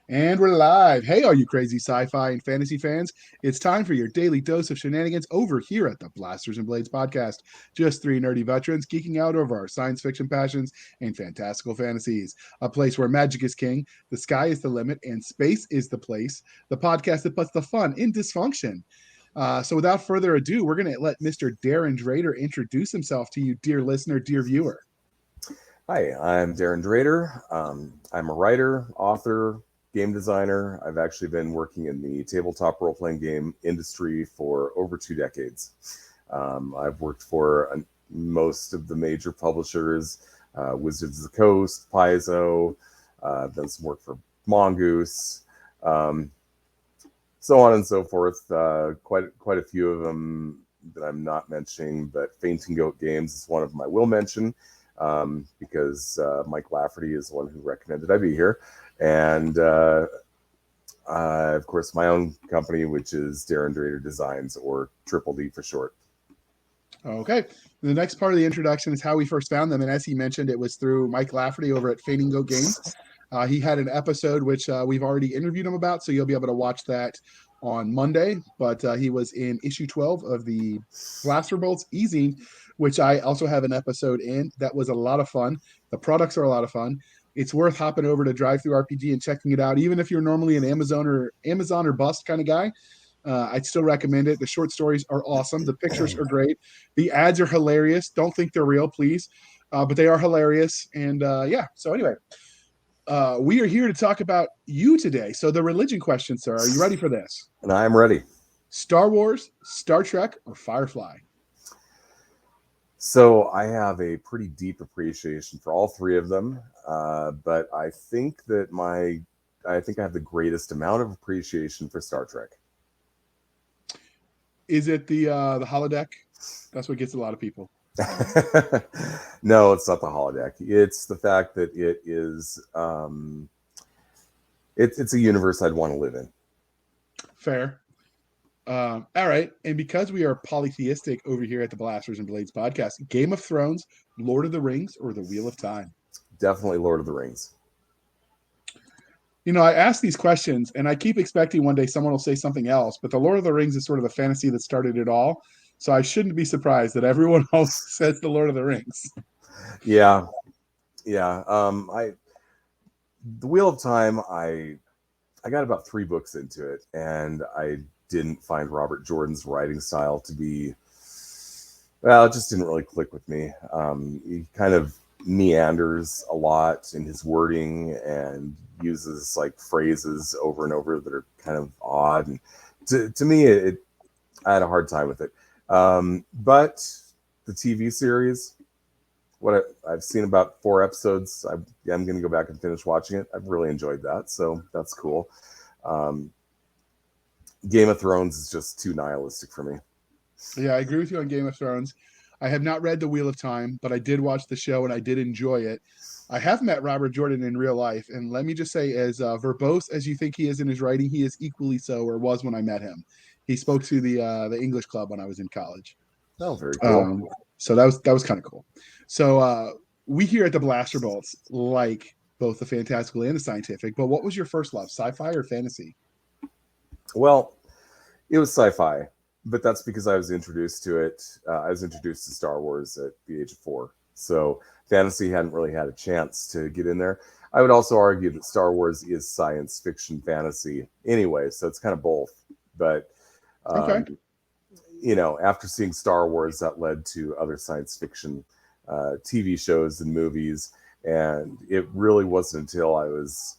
And we're live. Hey, all you crazy sci-fi and fantasy fans. It's time for your daily dose of shenanigans over here at the Blasters and Blades podcast. Just three nerdy veterans geeking out over our science fiction passions and fantastical fantasies. A place where magic is king, the sky is the limit, and space is the place. The podcast that puts the fun in dysfunction. So without further ado, we're going to let Mr. Darrin Drader introduce himself to you, dear listener, dear viewer. Hi, I'm Darrin Drader. I'm a writer, author, game designer. I've actually been working in the tabletop role-playing game industry for over 2 decades. I've worked for most of the major publishers, Wizards of the Coast, Paizo, done some work for Mongoose, so on and so forth. Quite a few of them that I'm not mentioning, but Fainting Goat Games is one of them I will mention. Because Mike Lafferty is the one who recommended I be here. And, of course, my own company, which is Darrin Drader Designs, or Triple D for short. Okay. The next part of the introduction is how we first found them. And as he mentioned, it was through Mike Lafferty over at Fainting Goat Games. He had an episode which we've already interviewed him about, so you'll be able to watch that on Monday. But he was in issue 12 of the Blaster Bolts easing, which I also have an episode in. That was a lot of fun. The products are a lot of fun. It's worth hopping over to Drive Through RPG and checking it out, even if you're normally an Amazon or bust kind of guy. I'd still recommend it. The short stories are awesome. The pictures are great. The ads are hilarious. Don't think they're real, please. But they are hilarious. And yeah, so anyway, we are here to talk about you today. So the religion question, sir, are you ready for this? And I'm ready. Star Wars, Star Trek, or Firefly? So I have a pretty deep appreciation for all three of them, but I think I have the greatest amount of appreciation for Star Trek. Is it the holodeck? That's what gets a lot of people. No, it's not the holodeck. It's the fact that it is. It's a universe I'd want to live in. Fair. All right. And because we are polytheistic over here at the Blasters and Blades podcast, Game of Thrones, Lord of the Rings, or The Wheel of Time? Definitely Lord of the Rings. You know, I ask these questions and I keep expecting one day someone will say something else, but The Lord of the Rings is sort of the fantasy that started it all. So I shouldn't be surprised that everyone else says The Lord of the Rings. Yeah. The Wheel of Time, I got about 3 books into it, and I didn't find Robert Jordan's writing style to be, well, it just didn't really click with me. He kind of meanders a lot in his wording and uses like phrases over and over that are kind of odd. And to me, I had a hard time with it. But the TV series, I've seen about 4 episodes. I'm going to go back and finish watching it. I've really enjoyed that, so that's cool. Game of Thrones is just too nihilistic for me. Yeah, I agree with you on Game of Thrones. I have not read The Wheel of Time, but I did watch the show and I did enjoy it. I have met Robert Jordan in real life, and let me just say, as verbose as you think he is in his writing, he is equally so, or was when I met him. He spoke to the English club when I was in college. Oh, very cool. So that was kind of cool. So we here at the Blaster Bolts like both the fantastical and the scientific. But what was your first love, sci-fi or fantasy? Well, it was sci-fi, but that's because I was introduced to it. I was introduced to Star Wars at the age of 4. So fantasy hadn't really had a chance to get in there. I would also argue that Star Wars is science fiction fantasy anyway, so it's kind of both. But, Okay. You know, after seeing Star Wars, that led to other science fiction TV shows and movies. And it really wasn't until I was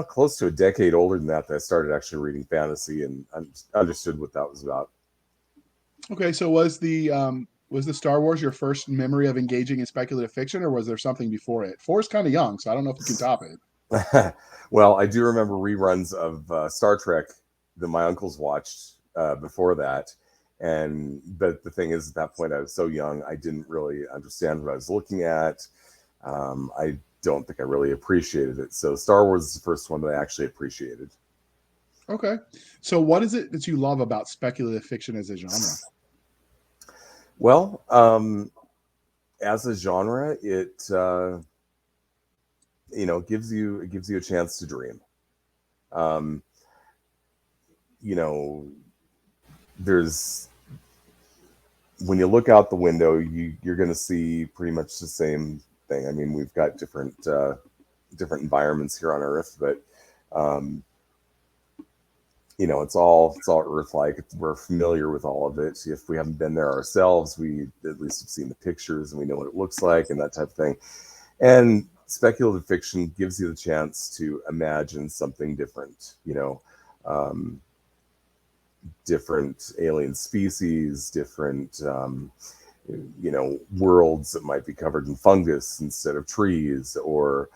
close to a decade older than that I started actually reading fantasy and understood what that was about. Okay, so was the Star Wars your first memory of engaging in speculative fiction, or was there something before it? 4 is kind of young, so I don't know if you can top it. Well, I do remember reruns of Star Trek that my uncles watched before that. But the thing is, at that point, I was so young, I didn't really understand what I was looking at. I don't think I really appreciated it. So Star Wars is the first one that I actually appreciated. Okay. So what is it that you love about speculative fiction as a genre? Well, as a genre, it gives you a chance to dream. Um, you know, there's when you look out the window, you're going to see pretty much the same thing. I mean, we've got different environments here on Earth, but um, it's all Earth-like. We're familiar with all of it. If we haven't been there ourselves, we at least have seen the pictures and we know what it looks like and that type of thing. And speculative fiction gives you the chance to imagine something different. Um, different alien species, different worlds that might be covered in fungus instead of trees, or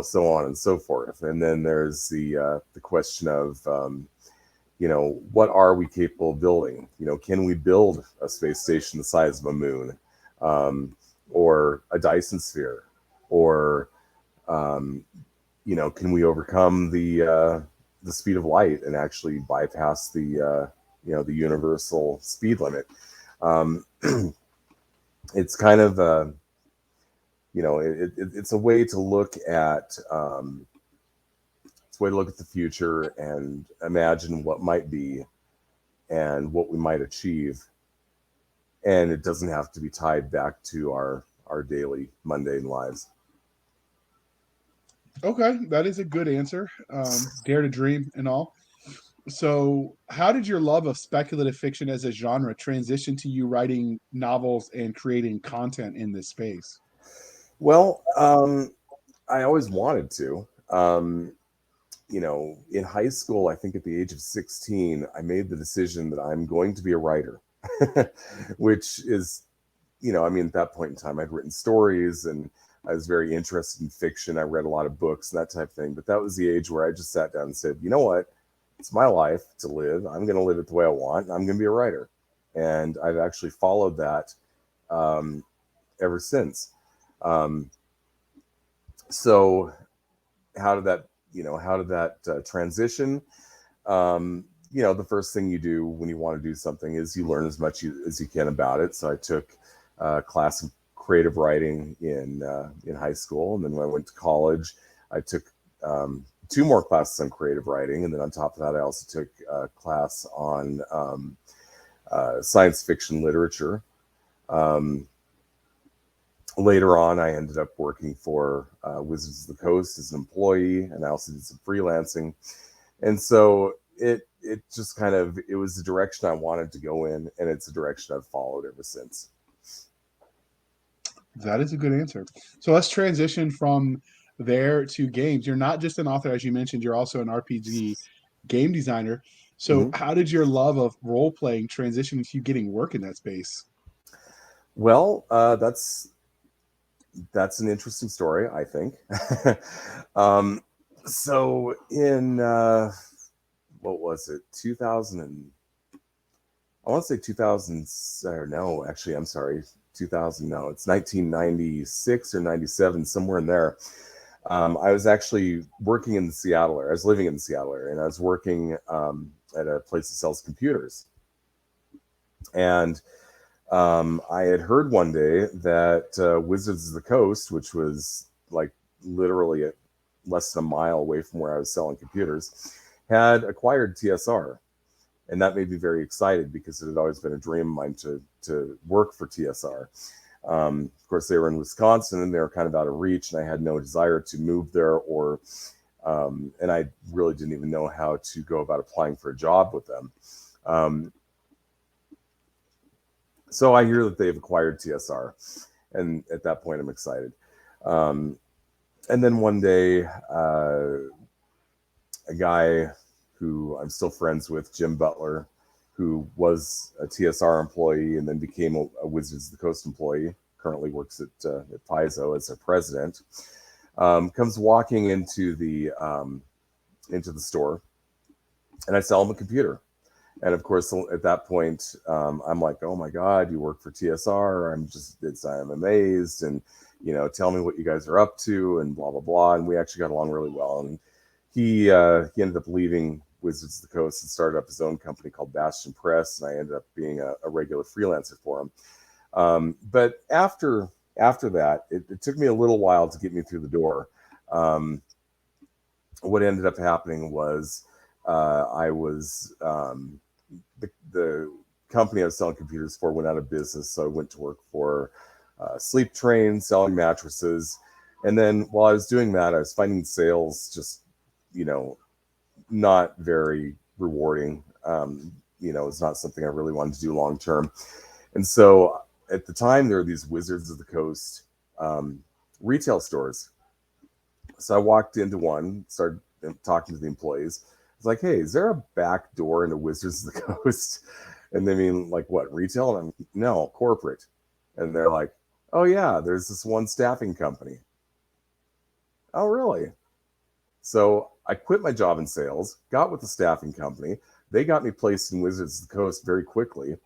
so on and so forth. And then there's the question of what are we capable of building? Can we build a space station the size of a moon, or a Dyson sphere, or can we overcome the speed of light and actually bypass the universal speed limit? Um, it's kind of it's a way to look at it's a way to look at the future and imagine what might be and what we might achieve, and it doesn't have to be tied back to our daily mundane lives. Okay, that is a good answer. Dare to dream and all. So, how did your love of speculative fiction as a genre transition to you writing novels and creating content in this space? Well, I always wanted to. In high school, I think at the age of 16, I made the decision that I'm going to be a writer, which is, I mean, at that point in time, I'd written stories and I was very interested in fiction. I read a lot of books and that type of thing. But that was the age where I just sat down and said, you know what? It's my life to live. I'm going to live it the way I want. I'm going to be a writer. And I've actually followed that um, ever since. Um, so how did that transition? The first thing you do when you want to do something is you learn as much as you can about it. So I took a class of creative writing in high school, and then when I went to college, I took two more classes on creative writing, and then on top of that, I also took a class on science fiction literature. Um, Later on, I ended up working for Wizards of the Coast as an employee, and I also did some freelancing. And so it just kind of it was the direction I wanted to go in, and it's a direction I've followed ever since. That is a good answer. So, let's transition from there to games. You're not just an author, as you mentioned, you're also an RPG game designer. So, Hmm. how did your love of role playing transition into you getting work in that space? Well, that's an interesting story, I think. um, so in what was it, 2000 and I want to say 2000, or no, actually, I'm sorry, 2000, no, it's 1996 or 97, somewhere in there. I was actually working in the Seattle area. I was living in the Seattle area, and I was working at a place that sells computers. And I had heard one day that Wizards of the Coast, which was like literally less than a mile away from where I was selling computers, had acquired TSR. And that made me very excited because it had always been a dream of mine to work for TSR. Of course, they were in Wisconsin and they were kind of out of reach, and I had no desire to move there, and I really didn't even know how to go about applying for a job with them. Um, so I hear that they've acquired TSR, and at that point, I'm excited. Um, and then one day, a guy who I'm still friends with, Jim Butler, who was a TSR employee and then became a Wizards of the Coast employee, currently works at Paizo as their president, comes walking into the store, and I sell him a computer. And of course, at that point, I'm like, "Oh my God, you work for TSR? I'm amazed, and tell me what you guys are up to, and blah blah blah." And we actually got along really well. And he ended up leaving Wizards of the Coast and started up his own company called Bastion Press, and I ended up being a regular freelancer for him. But after that, it took me a little while to get me through the door. Um, what ended up happening was I was the company I was selling computers for went out of business, so I went to work for Sleep Train, selling mattresses. And then while I was doing that, I was finding sales just, not very rewarding. It's not something I really wanted to do long term. And so at the time, there were these Wizards of the Coast retail stores. So I walked into one, started talking to the employees. I was like, "Hey, is there a back door into Wizards of the Coast?" And they mean, like, what, retail? And I'm, no, corporate. And they're like, "Oh yeah, there's this one staffing company." Oh, really? So I quit my job in sales, got with the staffing company. They got me placed in Wizards of the Coast very quickly.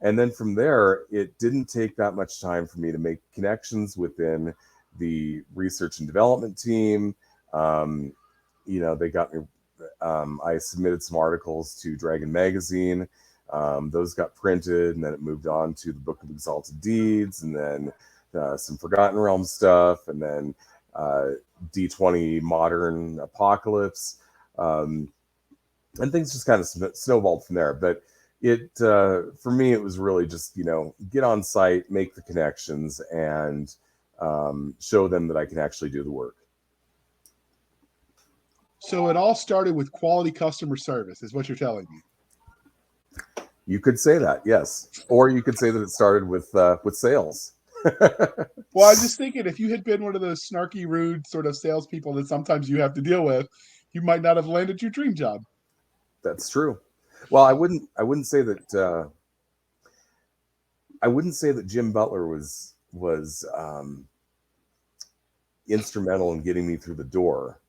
And then from there, it didn't take that much time for me to make connections within the research and development team. They got me, I submitted some articles to Dragon Magazine. Those got printed, and then it moved on to the Book of Exalted Deeds, and then some Forgotten Realms stuff, and then D20 Modern Apocalypse. And things just kind of snowballed from there. But it for me, it was really just get on site, make the connections, and show them that I can actually do the work. So it all started with quality customer service, is what you're telling me. You could say that, yes, or you could say that it started with sales. Well, I was just thinking, if you had been one of those snarky, rude sort of salespeople that sometimes you have to deal with, you might not have landed your dream job. That's true. Well, I wouldn't say that. I wouldn't say that Jim Butler was instrumental in getting me through the door,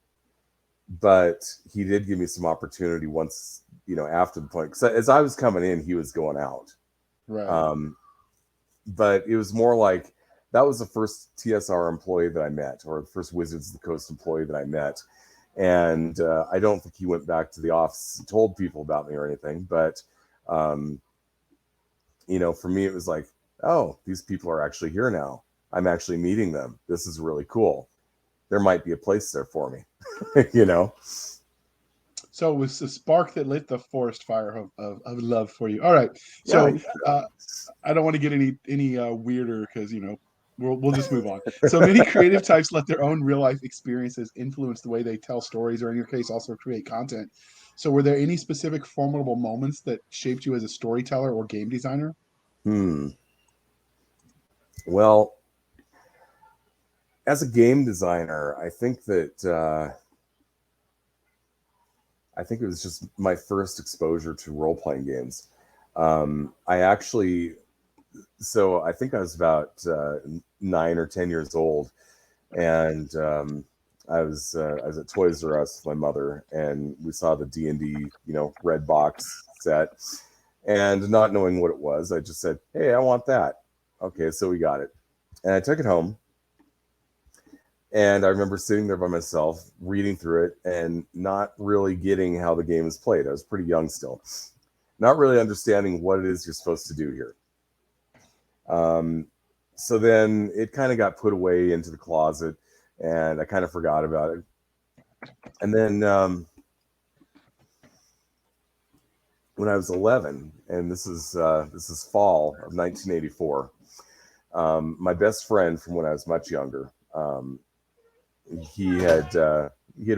but he did give me some opportunity once, after the point. Because as I was coming in, he was going out. Right. But it was more like that was the first TSR employee that I met, or the first Wizards of the Coast employee that I met. And I don't think he went back to the office and told people about me or anything. But, for me, it was like, oh, these people are actually here now. I'm actually meeting them. This is really cool. There might be a place there for me, So it was the spark that lit the forest fire of love for you. All right. Yeah. So I don't want to get any weirder because we'll just move on. So many creative types let their own real life experiences influence the way they tell stories, or in your case, also create content. So were there any specific formidable moments that shaped you as a storyteller or game designer? Well, as a game designer, I think that it was just my first exposure to role-playing games. I think I was about 9 or 10 years old, and I was at Toys R Us with my mother, and we saw the D&D, red box set, and not knowing what it was, I just said, "Hey, I want that." Okay, so we got it, and I took it home. And I remember sitting there by myself, reading through it, and not really getting how the game is played. I was pretty young still, not really understanding what it is you're supposed to do here. So then it kind of got put away into the closet, and I kind of forgot about it. And then when I was 11, and this is fall of 1984, my best friend from when I was much younger. He had at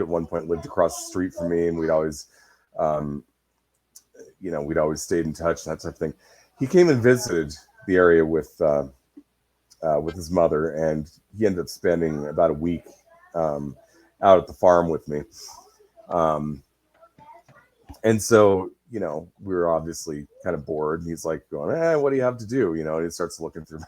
one point lived across the street from me, and we'd always stayed in touch, that type of thing. He came and visited the area with his mother, and he ended up spending about a week out at the farm with me. And so, we were obviously kind of bored, and he's like going, "What do you have to do?" And he starts looking through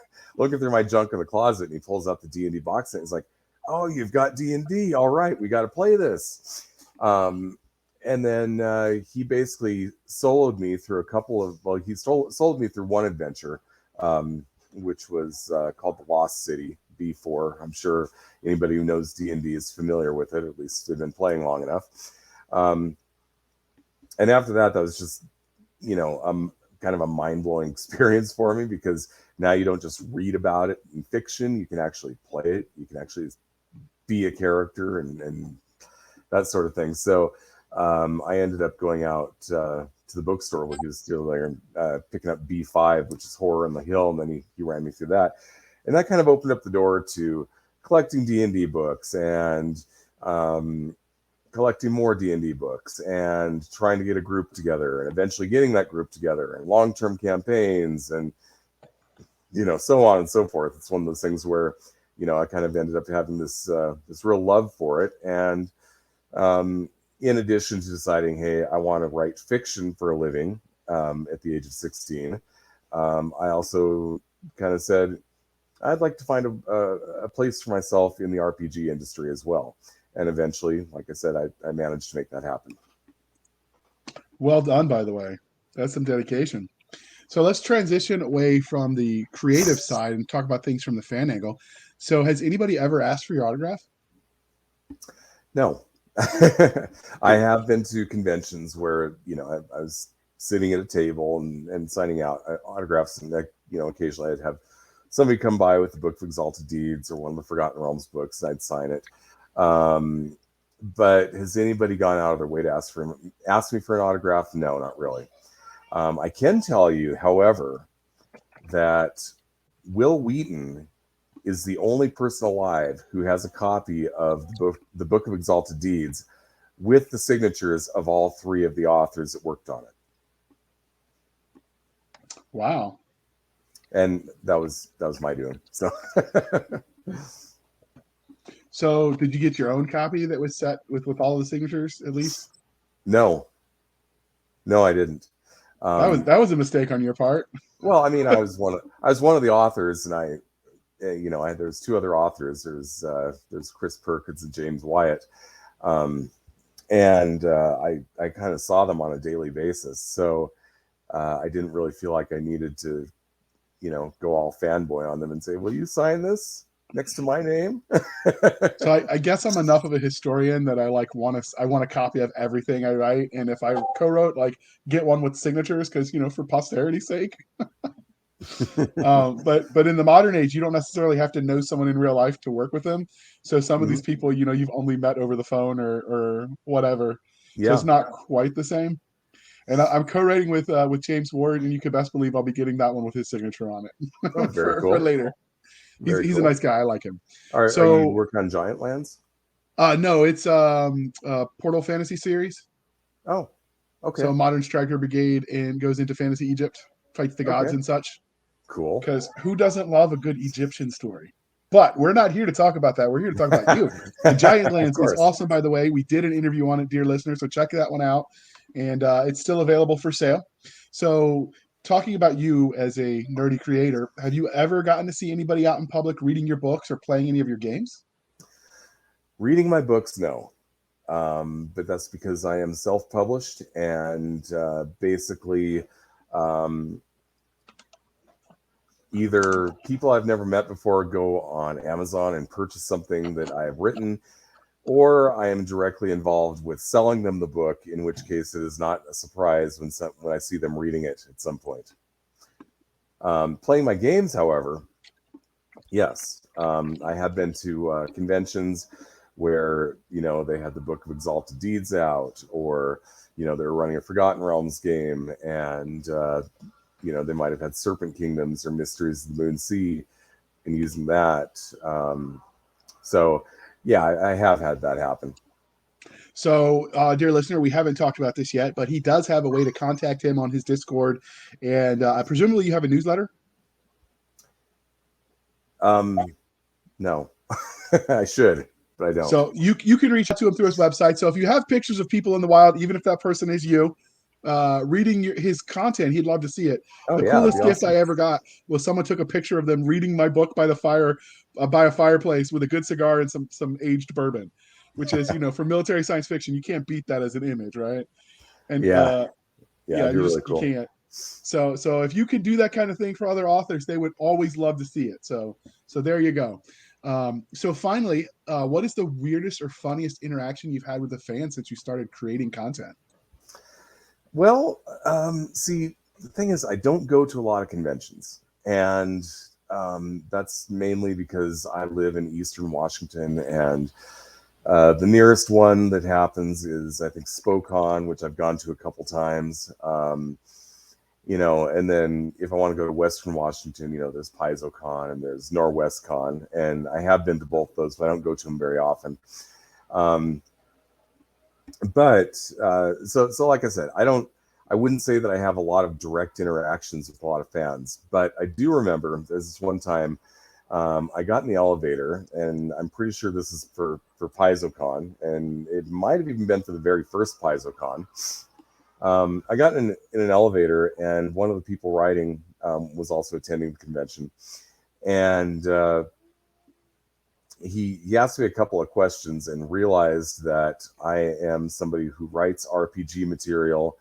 my junk in the closet, and he pulls out the D&D box, and he's like, "Oh, you've got D&D. All right, we got to play this." And then he basically soloed me through a couple of, he sold me through one adventure, which was called The Lost City, B4. I'm sure anybody who knows D&D is familiar with it, at least they've been playing long enough. And after that was just, kind of a mind-blowing experience for me, because now you don't just read about it in fiction, you can actually play it, you can actually be a character and that sort of thing. So I ended up going out to the bookstore where he was still there and picking up B5, which is Horror on the Hill, and then he ran me through that, and that kind of opened up the door to collecting D&D books and collecting more D&D books and trying to get a group together and eventually getting that group together and long-term campaigns and so on and so forth. It's one of those things where I kind of ended up having this real love for it, and in addition to deciding, hey, I want to write fiction for a living at the age of 16, I also kind of said I'd like to find a place for myself in the RPG industry as well. And eventually, like I said, I managed to make that happen. Well done, by the way. That's some dedication. So let's transition away from the creative side and talk about things from the fan angle. So has anybody ever asked for your autograph? No. I have been to conventions where, I was sitting at a table and signing out autographs, and occasionally I'd have somebody come by with the Book of Exalted Deeds or one of the Forgotten Realms books, and I'd sign it. But has anybody gone out of their way to ask me for an autograph? No, not really. I can tell you, however, that Will Wheaton is the only person alive who has a copy of the Book of Exalted Deeds with the signatures of all three of the authors that worked on it. Wow. And that was my doing. So So did you get your own copy that was set with all the signatures at least? No, I didn't. That was a mistake on your part. Well, I mean, I was one of the authors, and there's two other authors. There's Chris Perkins and James Wyatt, and I kind of saw them on a daily basis. So I didn't really feel like I needed to, go all fanboy on them and say, "Will you sign this next to my name?" So I guess I'm enough of a historian that I want a copy of everything I write, and if I co-wrote, get one with signatures because for posterity's sake. But in the modern age, you don't necessarily have to know someone in real life to work with them. So some of these people, you've only met over the phone or whatever. Yeah. So it's not quite the same. And I'm co-writing with James Ward, and you can best believe I'll be getting that one with his signature on it. Oh, very cool. For later. He's a nice guy. I like him. Are you working on Giant Lands? No, it's Portal Fantasy series. Oh, okay. So Modern Striker Brigade and goes into Fantasy Egypt, fights the gods and such. Cool. Because who doesn't love a good Egyptian story? But we're not here to talk about that. We're here to talk about you. And Giant Lands is awesome, by the way. We did an interview on it, dear listeners, so check that one out. And it's still available for sale. So talking about you as a nerdy creator, have you ever gotten to see anybody out in public reading your books or playing any of your games? Reading my books, no. But that's because I am self-published, and basically either people I've never met before go on Amazon and purchase something that I have written, or I am directly involved with selling them the book, in which case it is not a surprise when I see them reading it at some point. Playing my games, however, yes. I have been to conventions where, they had the Book of Exalted Deeds out, or, they were running a Forgotten Realms game, and, they might have had Serpent Kingdoms or Mysteries of the Moon Sea and using that. So, yeah, I have had that happen. So, dear listener, we haven't talked about this yet, but he does have a way to contact him on his Discord. And presumably you have a newsletter? No, I should, but I don't. So you can reach out to him through his website. So if you have pictures of people in the wild, even if that person is you, reading his content, he'd love to see it. The coolest gift I ever got was someone took a picture of them reading my book by the fire, by a fireplace with a good cigar and some aged bourbon, which is, for military science fiction, you can't beat that as an image, right? And really cool. You can't. So if you could do that kind of thing for other authors, they would always love to see it. So there you go. So finally, what is the weirdest or funniest interaction you've had with a fan since you started creating content? Well, see, the thing is, I don't go to a lot of conventions, and that's mainly because I live in Eastern Washington, and The nearest one that happens is, I think, Spokane, which I've gone to a couple times. And then if I want to go to Western Washington, there's PaizoCon and there's NorwestCon, and I have been to both those, but I don't go to them very often. So like I said, I wouldn't say that I have a lot of direct interactions with a lot of fans, but I do remember there's this one time I got in the elevator, and I'm pretty sure this is for PaizoCon, and it might have even been for the very first PaizoCon. I got in an elevator, and one of the people writing was also attending the convention, and he asked me a couple of questions and realized that I am somebody who writes RPG material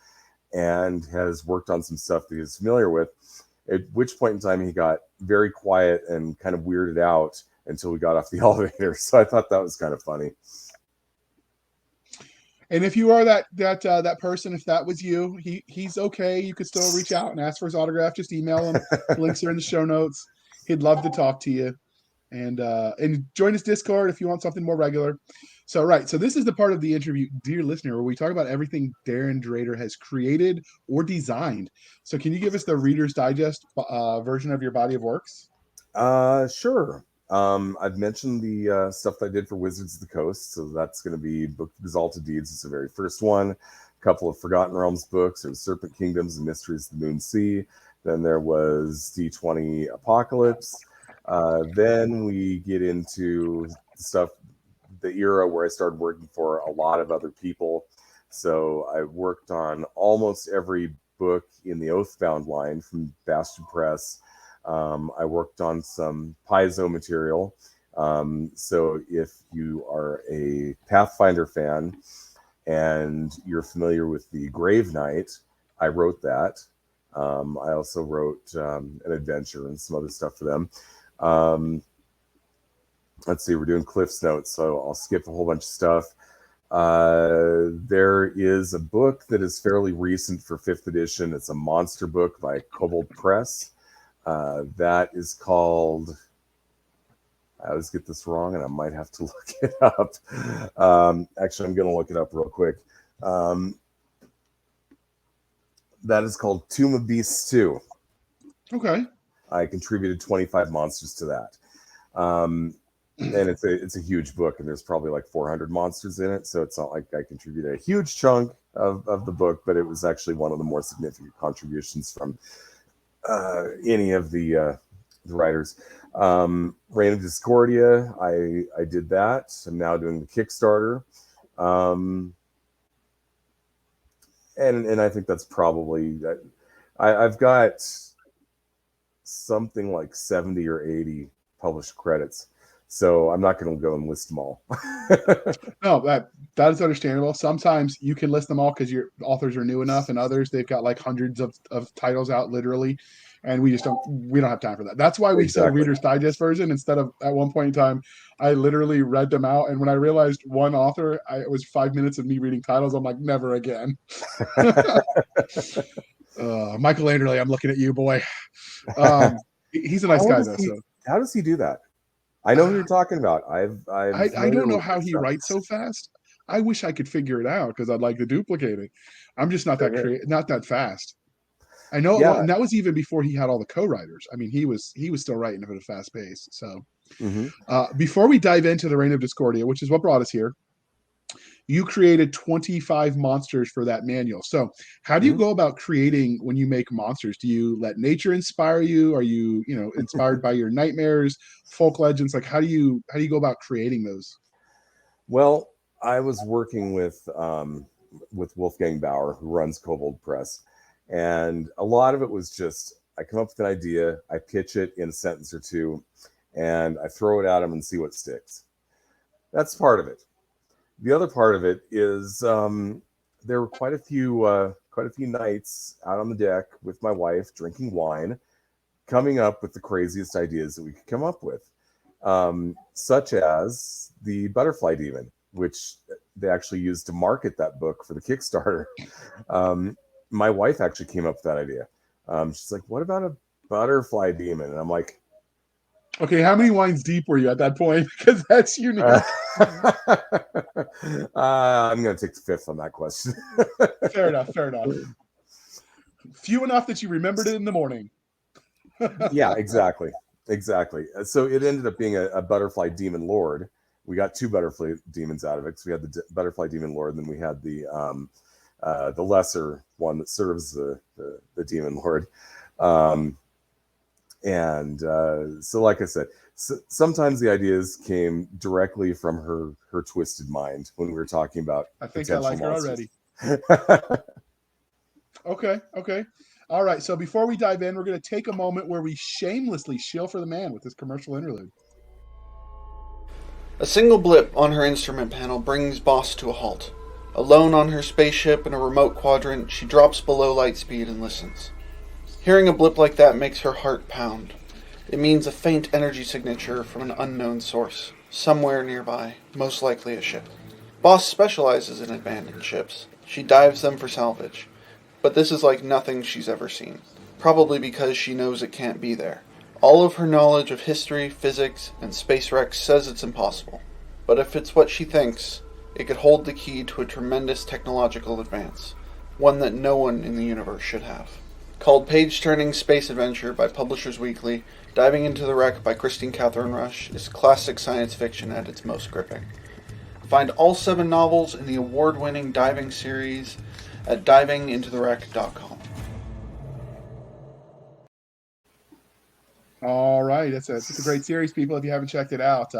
and has worked on some stuff that he's familiar with, at which point in time he got very quiet and kind of weirded out until we got off the elevator. So I thought that was kind of funny. And if you are that person, if that was you, he's okay. You could still reach out and ask for his autograph. Just email him. Links are in the show notes. He'd love to talk to you. And join his Discord if you want something more regular. So this is the part of the interview, dear listener, where we talk about everything Darrin Drader has created or designed. So can you give us the Reader's Digest version of your body of works? Sure. I've mentioned the stuff that I did for Wizards of the Coast, so that's going to be Book of Exalted Deeds. It's the very first one. A couple of Forgotten Realms books. There was Serpent Kingdoms and Mysteries of the Moon Sea. Then there was D20 Apocalypse. Then we get into stuff, the era where I started working for a lot of other people. So I worked on almost every book in the Oathbound line from Bastion Press. I worked on some Paizo material. So if you are a Pathfinder fan and you're familiar with the Grave Knight, I wrote that. I also wrote an adventure and some other stuff for them. Let's see, we're doing Cliff's Notes, so I'll skip a whole bunch of stuff. There is a book that is fairly recent for 5th edition. It's a monster book by Kobold Press. That is called, I always get this wrong and I might have to look it up. Actually, I'm going to look it up real quick. That is called Tomb of Beasts 2. Okay. I contributed 25 monsters to that. And it's a huge book, and there's probably like 400 monsters in it, so it's not like I contributed a huge chunk of the book, but it was actually one of the more significant contributions from any of the writers. Reign of Discordia, I did that. I'm now doing the Kickstarter. And I think that's probably, I've got something like 70 or 80 published credits. So I'm not going to go and list them all. No, that is understandable. Sometimes you can list them all because your authors are new enough, and others they've got like hundreds of titles out literally, and we don't have time for that. That's why we said Reader's Digest version instead of, at one point in time, I literally read them out, and when I realized one author, it was 5 minutes of me reading titles. I'm like, never again. Michael Anderley, I'm looking at you, boy. He's a nice guy though. So how does he do that? I know who you're talking about. I don't know how he writes so fast. I wish I could figure it out because I'd like to duplicate it. I'm just not that not that fast. I know, and that was even before he had all the co-writers. I mean, he was still writing at a fast pace. So, before we dive into the Reign of Discordia, which is what brought us here, you created 25 monsters for that manual. So how do you go about creating when you make monsters? Do you let nature inspire you? Are you, inspired by your nightmares, folk legends? Like, how do you go about creating those? Well, I was working with Wolfgang Bauer, who runs Kobold Press. And a lot of it was just, I come up with an idea, I pitch it in a sentence or two, and I throw it at him and see what sticks. That's part of it. The other part of it is there were quite a few nights out on the deck with my wife drinking wine, coming up with the craziest ideas that we could come up with, such as the Butterfly Demon, which they actually used to market that book for the Kickstarter. My wife actually came up with that idea. She's like, "What about a butterfly demon?" And I'm like, Okay, how many wines deep were you at that point? Because that's unique. I'm going to take the fifth on that question. Fair enough. Fair enough. Few enough that you remembered it in the morning. Yeah, exactly. Exactly. So it ended up being a butterfly demon lord. We got two butterfly demons out of it. So we had the butterfly demon lord, and then we had the lesser one that serves the demon lord. So like I said, sometimes the ideas came directly from her twisted mind when we were talking about I think I potential like her monsters. already. Okay. Okay. All right. So before we dive in, we're going to take a moment where we shamelessly shill for the man with this commercial interlude. A single blip on her instrument panel brings Boss to a halt. Alone on her spaceship in a remote quadrant, she drops below light speed and listens. Hearing a blip like that makes her heart pound. It means a faint energy signature from an unknown source, somewhere nearby, most likely a ship. Boss specializes in abandoned ships. She dives them for salvage. But this is like nothing she's ever seen, probably because she knows it can't be there. All of her knowledge of history, physics, and space wrecks says it's impossible. But if it's what she thinks, it could hold the key to a tremendous technological advance, one that no one in the universe should have. Called Page-Turning Space Adventure by Publishers Weekly, Diving into the Wreck by Christine Catherine Rush is classic science fiction at its most gripping. Find all 7 novels in the award-winning diving series at divingintotherewreck.com. All right, it's a great series, people. If you haven't checked it out,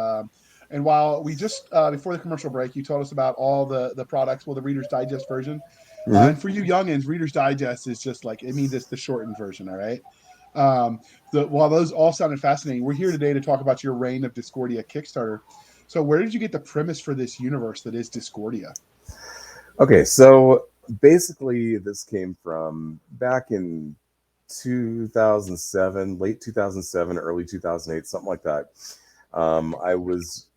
and while we just before the commercial break, you told us about all the products. Well, the Reader's Digest version, Mm-hmm. and for you youngins, Reader's Digest is just like it means it's the shortened version. All right. Um, while those all sounded fascinating, we're here today to talk about your Reign of Discordia Kickstarter. So, where did you get the premise for this universe that is Discordia? Okay, so basically, this came from back in 2007, late 2007, early 2008, something like that. I was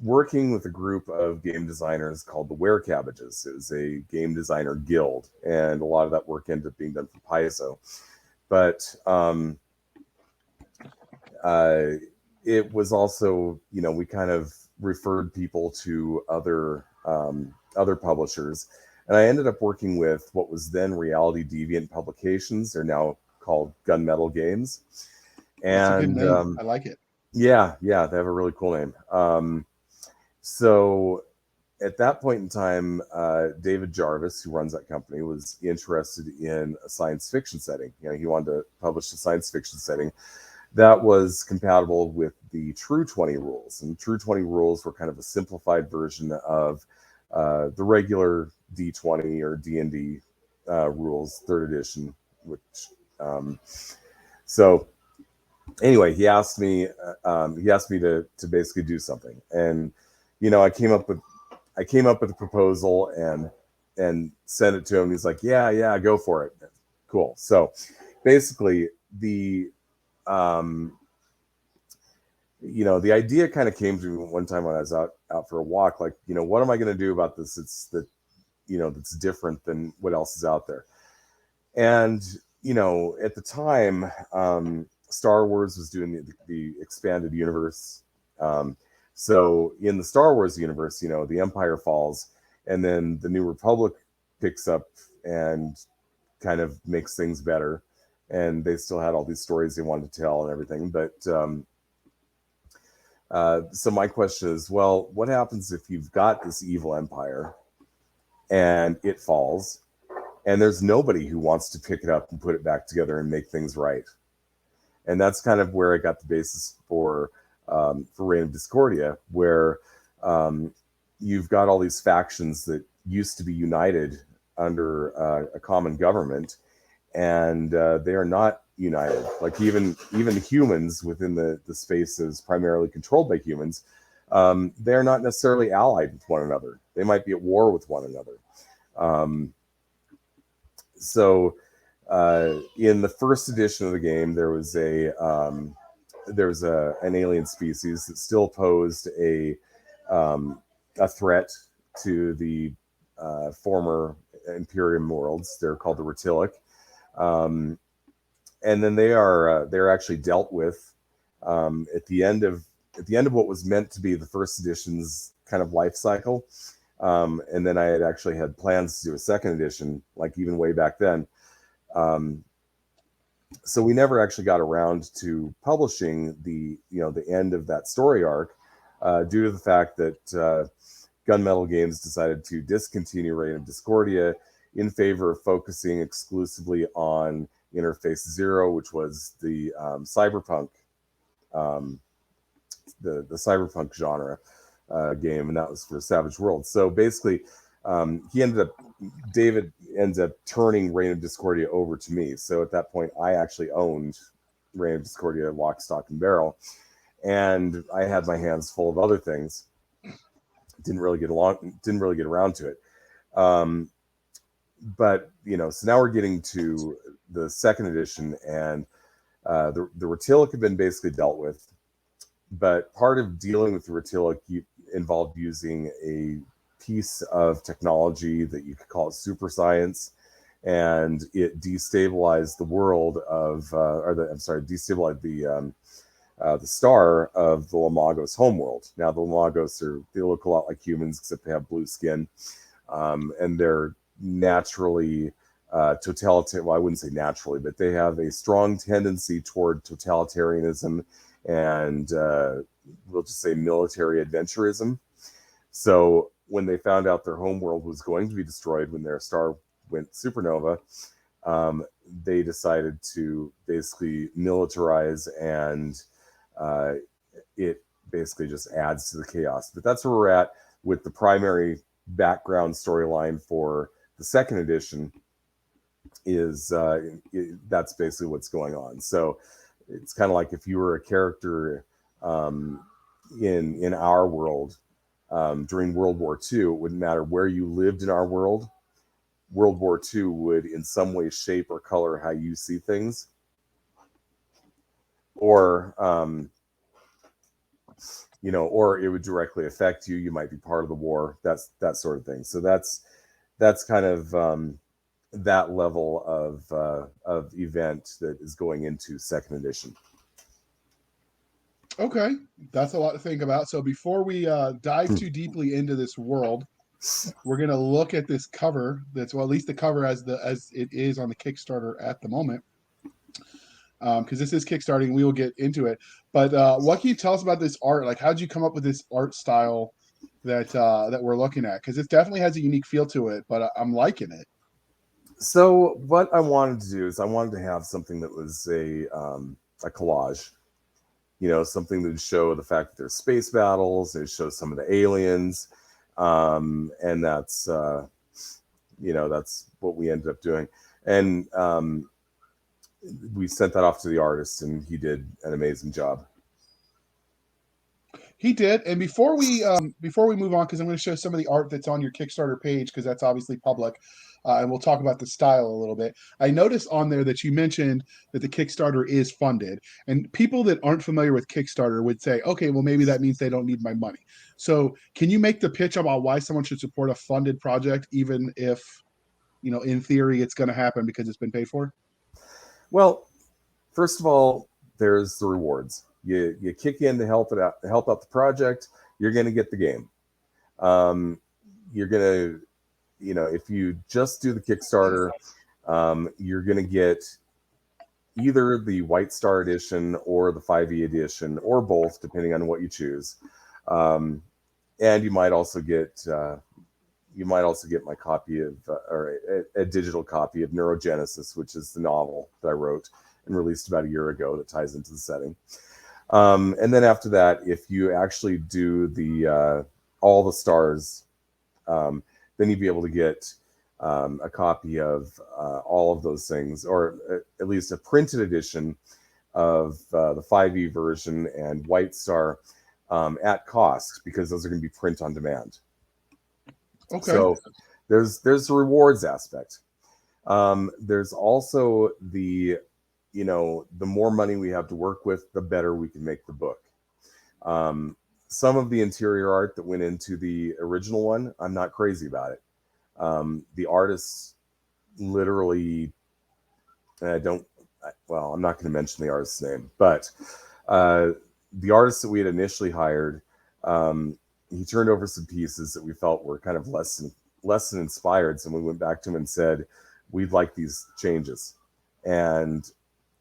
working with a group of game designers called the Were Cabbages. It was a game designer guild, and a lot of that work ended up being done for Paizo. But it was also, we kind of referred people to other publishers, and I ended up working with what was then Reality Deviant Publications. They're now called Gunmetal Games, That's a good and name. I like it. yeah, they have a really cool name. So at that point in time, David Jarvis, who runs that company, was interested in a science fiction setting. He wanted to publish a science fiction setting that was compatible with the True 20 rules. And True 20 rules were kind of a simplified version of the regular D20 or D&D rules, third edition. So anyway, he asked me to basically do something, and I came up with a proposal and sent it to him. He's like, yeah, go for it. Cool. So basically, the the idea kind of came to me one time when I was out for a walk. Like, what am I going to do about this? That's different than what else is out there. And at the time, Star Wars was doing the expanded universe. So in the Star Wars universe, the Empire falls, and then the New Republic picks up and kind of makes things better. And they still had all these stories they wanted to tell and everything. But so my question is, well, what happens if you've got this evil empire and it falls, and there's nobody who wants to pick it up and put it back together and make things right? And that's kind of where I got the basis for Reign of Discordia, where you've got all these factions that used to be united under a common government, and they are not united. Like even humans within the spaces primarily controlled by humans, they're not necessarily allied with one another. They might be at war with one another. So in the first edition of the game, there was an alien species that still posed a threat to the former Imperium worlds. They're called the Rotilic, and then they're actually dealt with at the end of what was meant to be the first edition's kind of life cycle. And then I had actually had plans to do a second edition, like even way back then. So we never actually got around to publishing the end of that story arc, due to the fact that Gunmetal Games decided to discontinue Reign of Discordia in favor of focusing exclusively on Interface Zero, which was the cyberpunk, the cyberpunk genre game, and that was for Savage Worlds. So basically, David ends up turning Reign of Discordia over to me. So at that point, I actually owned Reign of Discordia lock, stock, and barrel, and I had my hands full of other things. Didn't really get around to it. But so now we're getting to the second edition, and the Rotilic had been basically dealt with. But part of dealing with the Rotilic involved using a piece of technology that you could call it super science, and it destabilized the world of, destabilized the star of the Lamagos homeworld. Now the Lamagos they look a lot like humans, except they have blue skin, and they're naturally totalitarian. Well, I wouldn't say naturally, but they have a strong tendency toward totalitarianism and we'll just say military adventurism. So when they found out their homeworld was going to be destroyed when their star went supernova, they decided to basically militarize, and it basically just adds to the chaos. But that's where we're at with the primary background storyline for the second edition. That's basically what's going on. So it's kind of like if you were a character in our world during World War II, it wouldn't matter where you lived in our world. World War II would in some way shape or color how you see things, or or it would directly affect you. You might be part of the war. That sort of thing. So that's kind of that level of event that is going into second edition. Okay, that's a lot to think about. So before we dive too deeply into this world, we're going to look at this cover. That's, well, at least the cover as it is on the Kickstarter at the moment, because this is Kickstarting. We will get into it. But what can you tell us about this art? Like, how did you come up with this art style that we're looking at? Because it definitely has a unique feel to it, but I'm liking it. So what I wanted to do is I wanted to have something that was a collage. Something that would show the fact that there's space battles, it shows some of the aliens, and that's that's what we ended up doing. And we sent that off to the artist, and he did an amazing job. He did. And before we move on, because I'm going to show some of the art that's on your Kickstarter page, because that's obviously public, and we'll talk about the style a little bit. I noticed on there that you mentioned that the Kickstarter is funded, and people that aren't familiar with Kickstarter would say, okay, well, maybe that means they don't need my money. So can you make the pitch about why someone should support a funded project, even if, in theory, it's going to happen because it's been paid for? Well, first of all, there's the rewards. You kick in to help out the project, you're going to get the game. You're going to, if you just do the Kickstarter, you're going to get either the White Star edition or the 5e edition, or both, depending on what you choose. And you might also get my copy of, or a digital copy of Neurogenesis, which is the novel that I wrote and released about a year ago that ties into the setting. And then after that, if you actually do the all the stars, then you'd be able to get a copy of all of those things, or at least a printed edition of the 5e version and White Star at cost, because those are going to be print on demand. Okay. So there's the rewards aspect. There's also the more money we have to work with, the better we can make the book. Some of the interior art that went into the original one, I'm not crazy about it. The artists literally, I'm not going to mention the artist's name, but The artist that we had initially hired, he turned over some pieces that we felt were kind of less than inspired. So we went back to him and said, we'd like these changes. And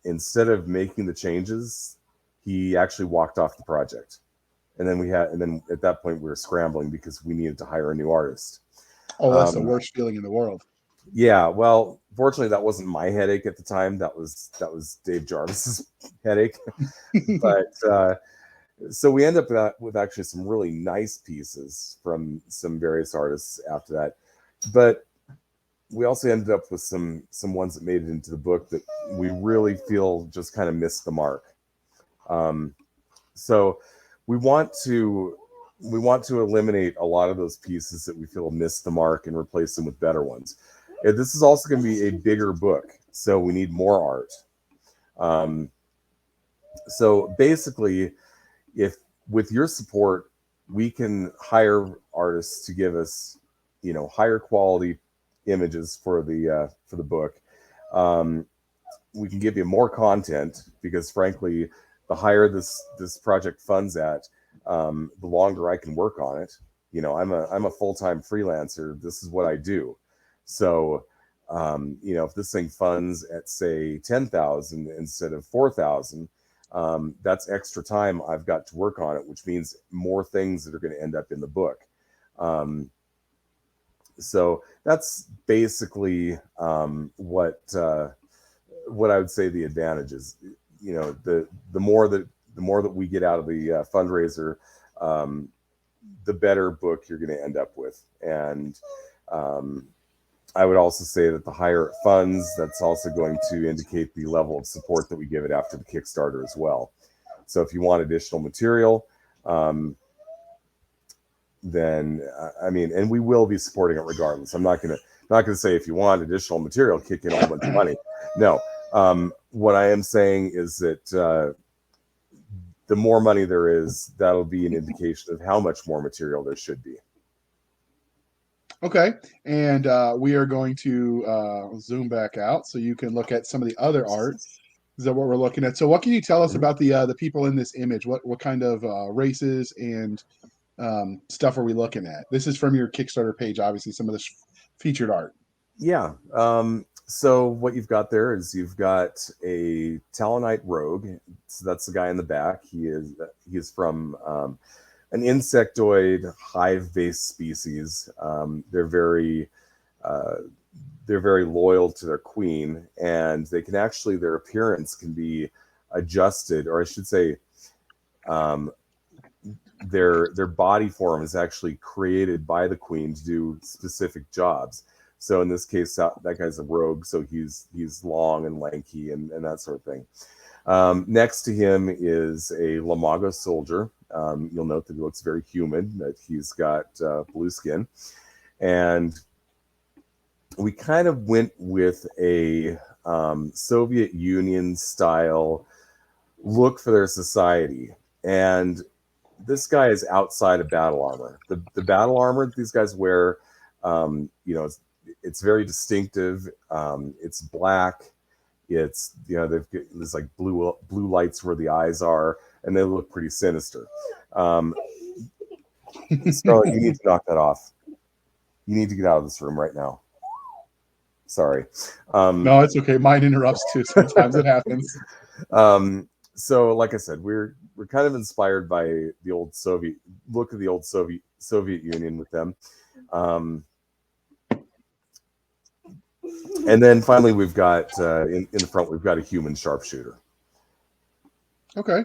instead of making the changes, he actually walked off the project. And then at that point we were scrambling because we needed to hire a new artist. Oh, that's the worst feeling in the world. Yeah, well, fortunately that wasn't my headache at the time. That was Dave Jarvis's headache. But so we end up with actually some really nice pieces from some various artists after that. But we also ended up with some ones that made it into the book that we really feel just kind of missed the mark. So we want to eliminate a lot of those pieces that we feel missed the mark and replace them with better ones. And this is also going to be a bigger book, so we need more art. So basically, if with your support, we can hire artists to give us, higher quality images for the book. We can give you more content because, frankly, the higher this project funds at, the longer I can work on it. I'm a full-time freelancer. This is what I do. So, if this thing funds at say 10,000 instead of 4,000, that's extra time I've got to work on it, which means more things that are going to end up in the book. So that's basically what I would say the advantage is. The more that we get out of the fundraiser, the better book you're going to end up with. And I would also say that the higher it funds, that's also going to indicate the level of support that we give it after the Kickstarter as well. So if you want additional material, then and we will be supporting it regardless. I'm not gonna say if you want additional material, kick in a whole bunch of money. No. What I am saying is that the more money there is, that'll be an indication of how much more material there should be. Okay, and we are going to zoom back out so you can look at some of the other art. Is that what we're looking at? So what can you tell us about the people in this image? What kind of races and stuff are we looking at? This is from your Kickstarter page, obviously, some of the featured art. Yeah. So what you've got there is you've got a Talonite rogue. So that's the guy in the back. He is from an insectoid hive-based species. They're very loyal to their queen, and they can actually, their appearance can be adjusted, or I should say, their body form is actually created by the queen to do specific jobs. So in this case, that guy's a rogue, so he's long and lanky and that sort of thing. Next to him is a Lamango Soldier. You'll note that he looks very human, that he's got blue skin. And we kind of went with a Soviet Union style look for their society. And this guy is outside of battle armor. The battle armor that these guys wear, it's very distinctive. It's black. It's there's like blue lights where the eyes are, and they look pretty sinister. Scarlett, you need to knock that off. You need to get out of this room right now. Sorry. No, it's okay. Mine interrupts too. Sometimes it happens. So, like I said, we're kind of inspired by the old Soviet look of the old Soviet Union with them. And then finally, we've got in the front, we've got a human sharpshooter. Okay.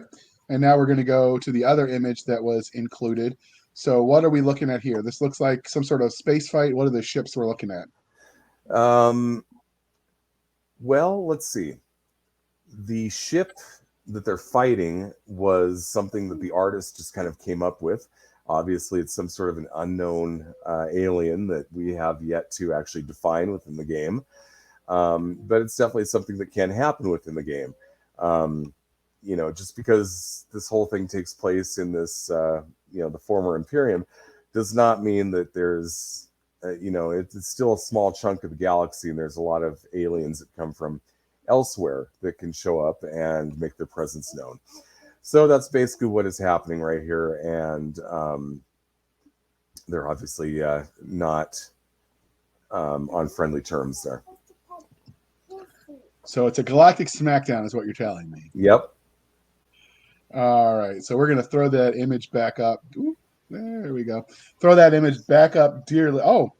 And now we're going to go to the other image that was included. So what are we looking at here? This looks like some sort of space fight. What are the ships we're looking at? Well, let's see. The ship that they're fighting was something that the artist just kind of came up with. Obviously, it's some sort of an unknown alien that we have yet to actually define within the game. But it's definitely something that can happen within the game. Just because this whole thing takes place in this, the former Imperium, does not mean that there's, it's still a small chunk of the galaxy, and there's a lot of aliens that come from elsewhere that can show up and make their presence known. So that's basically what is happening right here, and they're obviously not on friendly terms there. So it's a galactic smackdown, is what you're telling me. Yep. All right, so we're gonna throw that image back up. Ooh, there we go. Throw that image back up, dearly. Oh,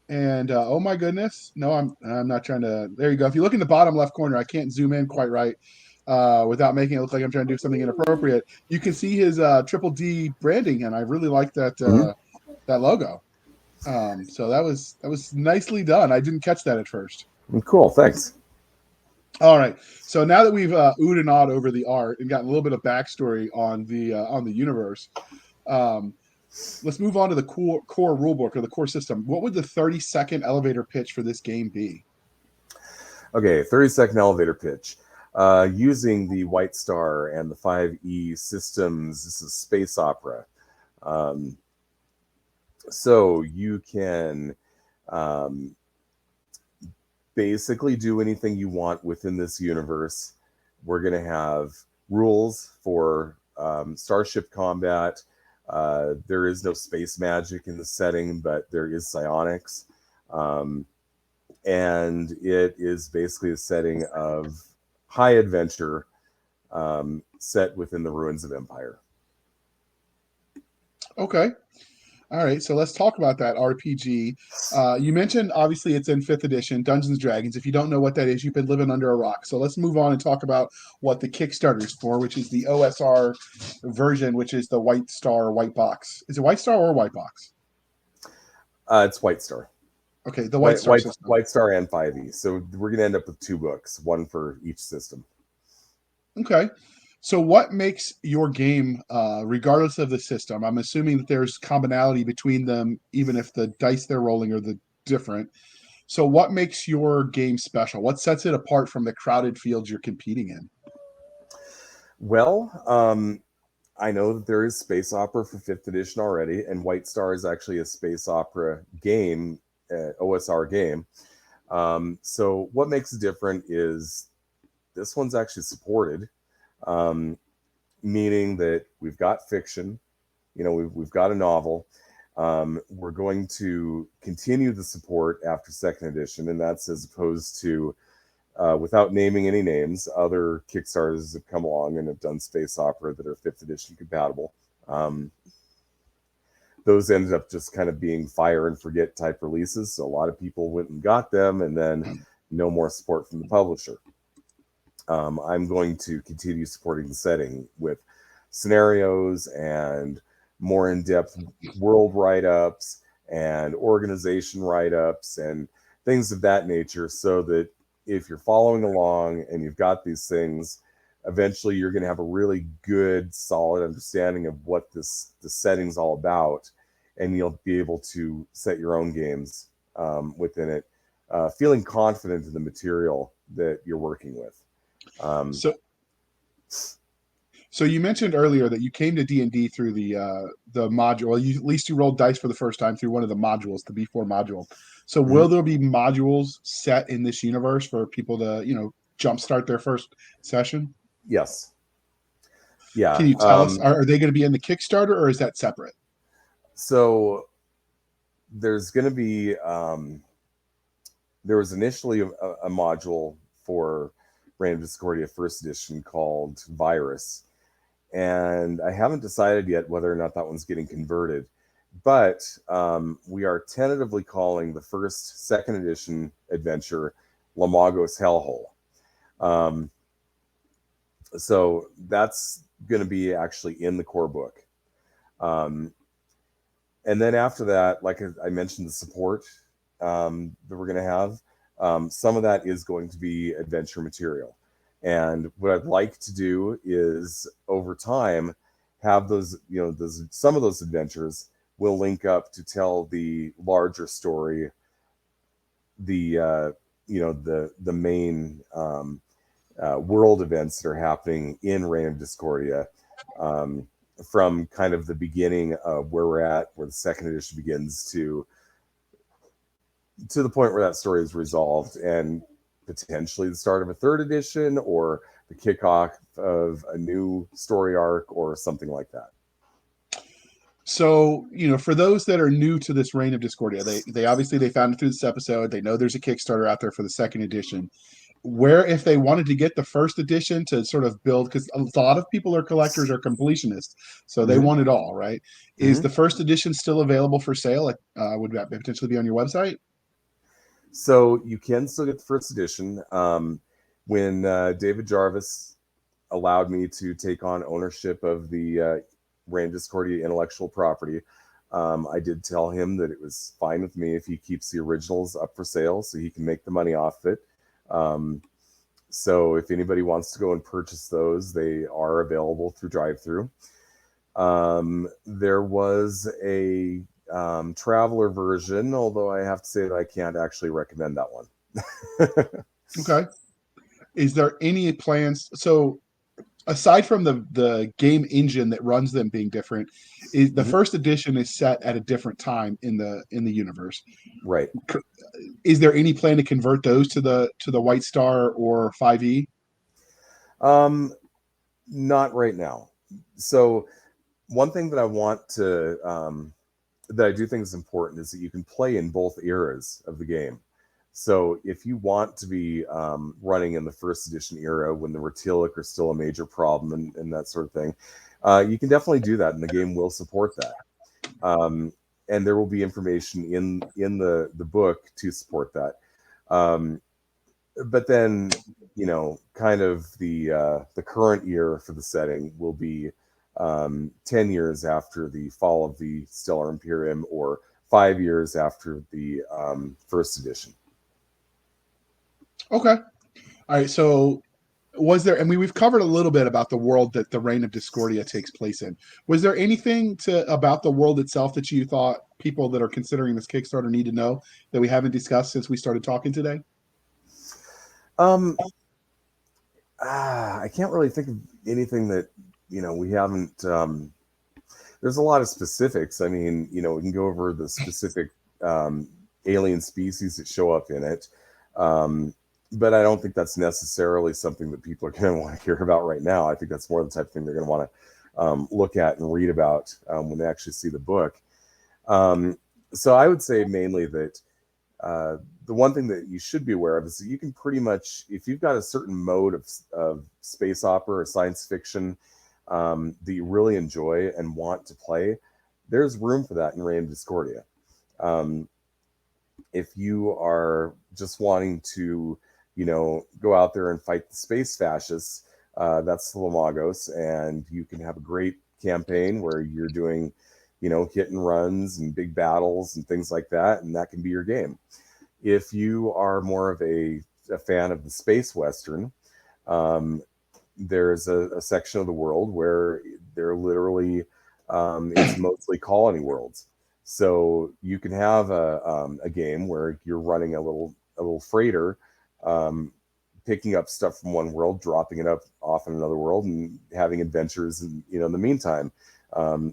and oh my goodness, no, I'm not trying to. There you go. If you look in the bottom left corner, I can't zoom in quite right without making it look like I'm trying to do something inappropriate. You can see his Triple D branding, and I really like that that logo. So that was nicely done. I didn't catch that at first. Cool. Thanks. All right. So now that we've oohed and awed over the art and gotten a little bit of backstory on the universe, let's move on to the core rulebook or the core system. What would the 30-second elevator pitch for this game be? Okay, 30-second elevator pitch. Using the White Star and the 5E systems, this is space opera. So you can basically do anything you want within this universe. We're going to have rules for starship combat. There is no space magic in the setting, but there is psionics. And it is basically a setting of high adventure set within the ruins of Empire. Okay. All right, so let's talk about that RPG. You mentioned, obviously, it's in 5th edition, Dungeons & Dragons. If you don't know what that is, you've been living under a rock. So let's move on and talk about what the Kickstarter is for, which is the OSR version, which is the White Star, White Box. Is it White Star or White Box? It's White Star. Okay, the White Star system. White Star and 5e. So we're going to end up with 2 books, one for each system. Okay. So what makes your game, regardless of the system, I'm assuming that there's commonality between them, even if the dice they're rolling are the different. So what makes your game special? What sets it apart from the crowded fields you're competing in? Well, I know that there is space opera for 5th edition already, and White Star is actually a space opera game, OSR game. So what makes it different is this one's actually supported. Meaning that we've got fiction, we've got a novel. We're going to continue the support after 2nd edition, and that's as opposed to, without naming any names, other Kickstarters have come along and have done space opera that are 5th edition compatible. Those ended up just kind of being fire and forget type releases, so a lot of people went and got them, and then no more support from the publisher. I'm going to continue supporting the setting with scenarios and more in-depth world write-ups and organization write-ups and things of that nature, so that if you're following along and you've got these things, eventually you're going to have a really good, solid understanding of what the setting's all about, and you'll be able to set your own games within it, feeling confident in the material that you're working with. So you mentioned earlier that you came to D&D through the module. Well, at least you rolled dice for the first time through one of the modules, the B4 module. So will there be modules set in this universe for people to, jumpstart their first session? Yes. Yeah. Can you tell us, are they going to be in the Kickstarter, or is that separate? So there's going to be, there was initially a module for Reign of Discordia 1st edition called Virus, and I haven't decided yet whether or not that one's getting converted, but we are tentatively calling the first 2nd edition adventure Lamango's Hellhole. So that's going to be actually in the core book. And then after that, like I mentioned, the support that we're going to have, some of that is going to be adventure material. And what I'd like to do is, over time, have those, some of those adventures will link up to tell the larger story, the main world events that are happening in Reign of Discordia, from kind of the beginning of where we're at, where the 2nd edition begins, to the point where that story is resolved, and potentially the start of a 3rd edition, or the kickoff of a new story arc or something like that. So, for those that are new to this Reign of Discordia, they obviously they found it through this episode. They know there's a Kickstarter out there for the second edition. Where, if they wanted to get the first edition to sort of build, because a lot of people are collectors or completionists, so they want it all, right? Is the first edition still available for sale? Would that potentially be on your website? So you can still get the first edition. When David Jarvis allowed me to take on ownership of the Reign of Discordia intellectual property, I did tell him that it was fine with me if he keeps the originals up for sale so he can make the money off it. So if anybody wants to go and purchase those, they are available through drive-through. There was a traveler version, although I have to say that I can't actually recommend that one. Okay. Is there any plans? So aside from the game engine that runs them being different, is the first edition is set at a different time in the universe. Right. Is there any plan to convert those to the White Star or 5e? Not right now. So one thing that I want to that I do think is important is that you can play in both eras of the game. So if you want to be running in the first edition era when the Rotilic are still a major problem and that sort of thing, you can definitely do that, and the game will support that. And there will be information in the book to support that. But then, kind of the current year for the setting will be 10 years after the fall of the Stellar Imperium, or 5 years after the first edition. Okay. All right. So was there, and we've covered a little bit about the world that the Reign of Discordia takes place in. Was there anything about the world itself that you thought people that are considering this Kickstarter need to know that we haven't discussed since we started talking today? I can't really think of anything that, we haven't, there's a lot of specifics. I mean, we can go over the specific alien species that show up in it. But I don't think that's necessarily something that people are going to want to hear about right now. I think that's more the type of thing they're going to want to look at and read about when they actually see the book. So I would say mainly that the one thing that you should be aware of is that you can pretty much, if you've got a certain mode of space opera or science fiction that you really enjoy and want to play, there's room for that in Reign of Discordia. If you are just wanting to, go out there and fight the space fascists, that's the Lamagos, and you can have a great campaign where you're doing, hit and runs and big battles and things like that, and that can be your game. If you are more of a fan of the space western, there's a section of the world where they're literally, it's mostly colony worlds. So you can have a game where you're running a little freighter, picking up stuff from one world, dropping it off in another world, and having adventures in the meantime,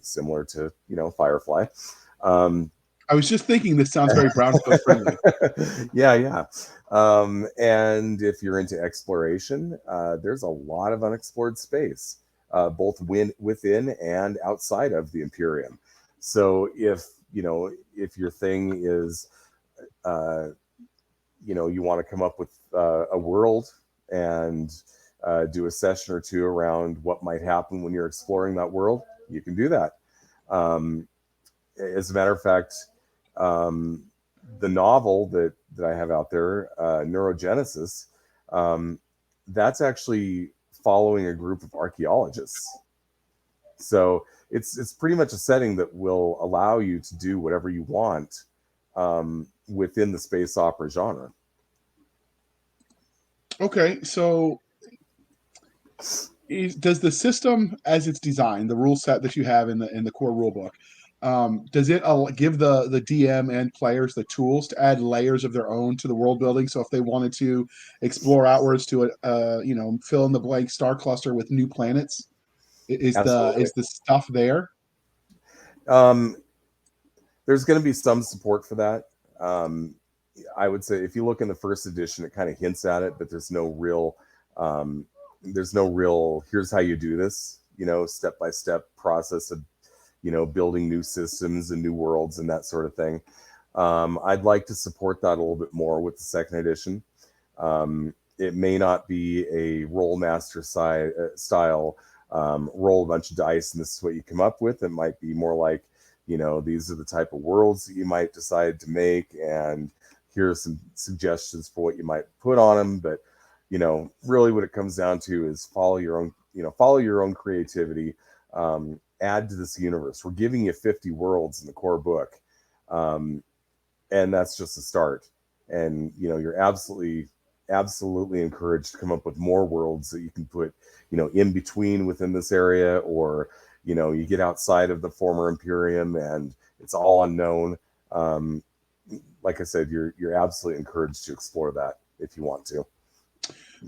similar to Firefly. I was just thinking this sounds very Brown Book friendly. Yeah. And if you're into exploration, there's a lot of unexplored space, both within and outside of the Imperium. So if your thing is, you want to come up with a world and do a session or two around what might happen when you're exploring that world, you can do that. As a matter of fact, the novel that I have out there, Neurogenesis, that's actually following a group of archaeologists. So it's pretty much a setting that will allow you to do whatever you want within the space opera genre. Okay, so does the system, as it's designed, the rule set that you have in the core rulebook, does it give the DM and players the tools to add layers of their own to the world building? So if they wanted to explore outwards to fill in the blank star cluster with new planets, is the stuff there? There's going to be some support for that. I would say if you look in the first edition, it kind of hints at it, but there's no real there's no real here's how you do this, step-by-step process of building new systems and new worlds and that sort of thing. I'd like to support that a little bit more with the second edition. It may not be a roll master style, roll a bunch of dice and this is what you come up with. It might be more like, these are the type of worlds that you might decide to make, and here are some suggestions for what you might put on them. But really what it comes down to is follow your own creativity. Add to this universe. We're giving you 50 worlds in the core book, and that's just a start. And you're absolutely encouraged to come up with more worlds that you can put in between within this area, or you get outside of the former Imperium and it's all unknown. Like I said, you're absolutely encouraged to explore that if you want to.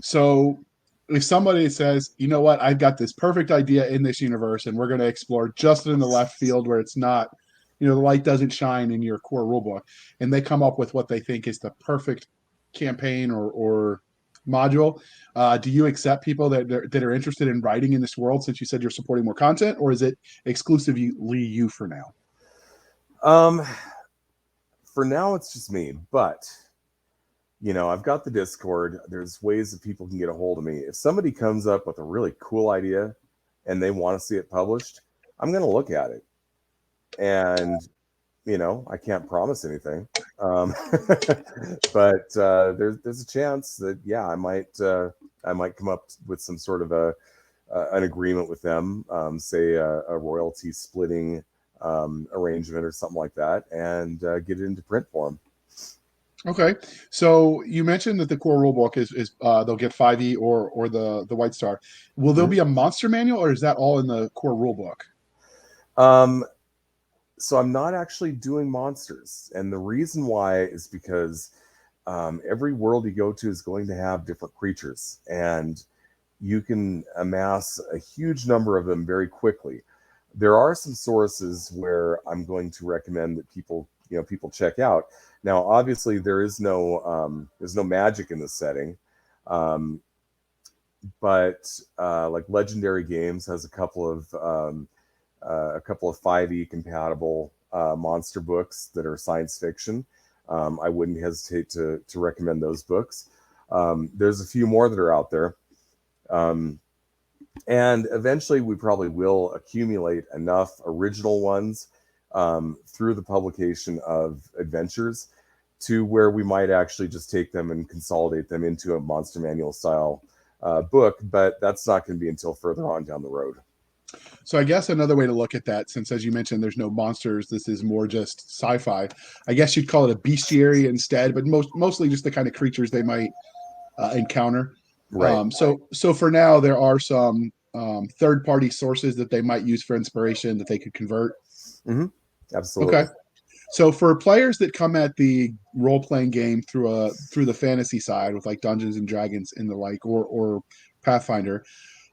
So if somebody says, you know what, I've got this perfect idea in this universe and we're going to explore just in the left field where it's not, the light doesn't shine in your core rulebook, and they come up with what they think is the perfect campaign or module, do you accept people that are interested in writing in this world, since you said you're supporting more content, or is it exclusively you for now? For now, it's just me, but I've got the Discord. There's ways that people can get a hold of me. If somebody comes up with a really cool idea and they want to see it published, I'm going to look at it. And, I can't promise anything. But there's a chance that, I might come up with some sort of an agreement with them, say a royalty splitting arrangement or something like that, and get it into print form. Okay, so you mentioned that the core rulebook is they'll get 5e or the White Star. Will there be a monster manual, or is that all in the core rulebook? So I'm not actually doing monsters, and the reason why is because every world you go to is going to have different creatures, and you can amass a huge number of them very quickly. There are some sources where I'm going to recommend that people check out. Now, obviously, there's no magic in this setting, but like Legendary Games has a couple of 5e compatible monster books that are science fiction. I wouldn't hesitate to recommend those books. There's a few more that are out there. And eventually we probably will accumulate enough original ones through the publication of adventures to where we might actually just take them and consolidate them into a monster manual style book, but that's not going to be until further on down the road. So I guess another way to look at that, since as you mentioned, there's no monsters, this is more just sci-fi. I guess you'd call it a bestiary instead, but mostly just the kind of creatures they might encounter. Right. So for now, there are some third-party sources that they might use for inspiration that they could convert. Mm-hmm. Absolutely. Okay. So for players that come at the role-playing game through the fantasy side with like Dungeons and Dragons and the like, or Pathfinder,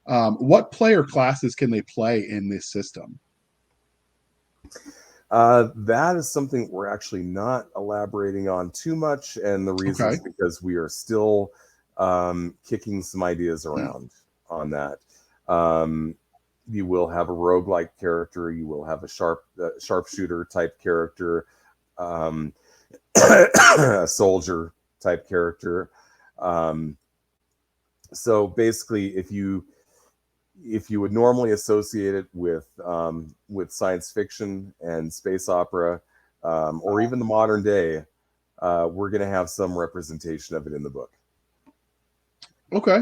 what player classes can they play in this system? That is something we're actually not elaborating on too much, and the reason is because we are still kicking some ideas around on that. You will have a roguelike character, you will have a sharpshooter type character, a soldier type character. So basically, if you would normally associate it with science fiction and space opera, or even the modern day, we're going to have some representation of it in the book. Okay.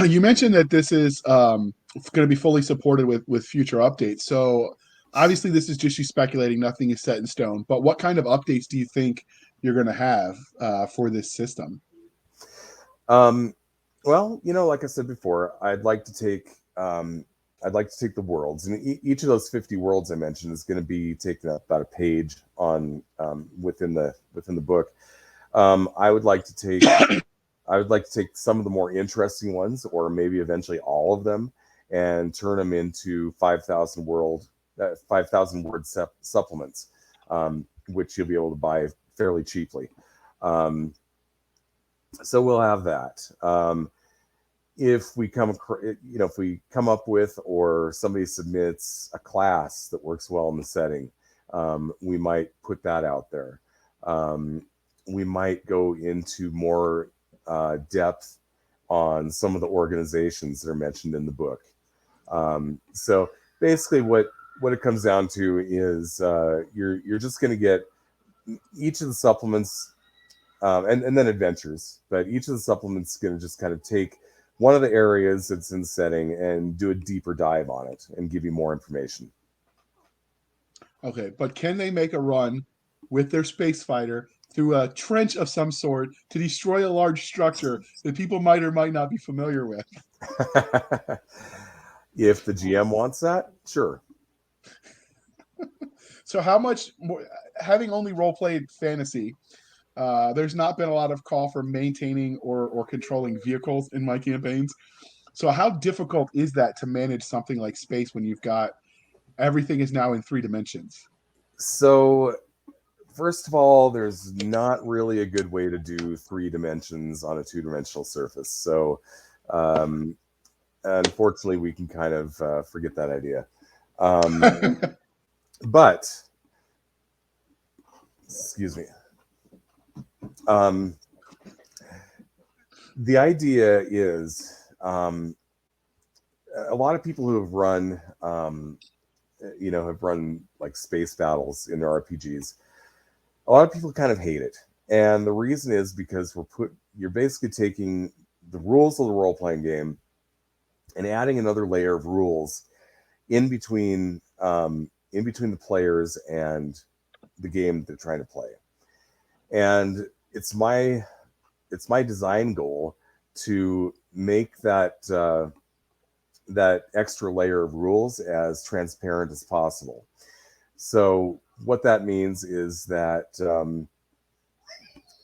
You mentioned that this is going to be fully supported with future updates. So obviously this is just you speculating, nothing is set in stone, but what kind of updates do you think you're going to have for this system? Well, like I said before, I'd like to take the worlds, and each of those 50 worlds I mentioned is going to be taking up about a page on within the book. I would like to take some of the more interesting ones, or maybe eventually all of them, and turn them into 5,000 word supplements, which you'll be able to buy fairly cheaply. So we'll have that. if we come up with, or somebody submits a class that works well in the setting, we might put that out there. We might go into more depth on some of the organizations that are mentioned in the book. So basically what it comes down to is you're just going to get each of the supplements, and then adventures, but each of the supplements is going to just kind of take one of the areas that's in setting and do a deeper dive on it and give you more information. Okay, but can they make a run with their space fighter through a trench of some sort to destroy a large structure that people might or might not be familiar with? If the GM wants that, sure. So how much more, having only role-played fantasy, there's not been a lot of call for maintaining or controlling vehicles in my campaigns. So how difficult is that to manage something like space when you've got everything is now in 3 dimensions? So first of all, there's not really a good way to do 3 dimensions on a 2-dimensional surface. So unfortunately, we can kind of forget that idea. But, excuse me. The idea is a lot of people who have run, have run like space battles in their RPGs. A lot of people kind of hate it, and the reason is because you're basically taking the rules of the role-playing game and adding another layer of rules in between the players and the game they're trying to play. And it's my design goal to make that extra layer of rules as transparent as possible. So what that means is that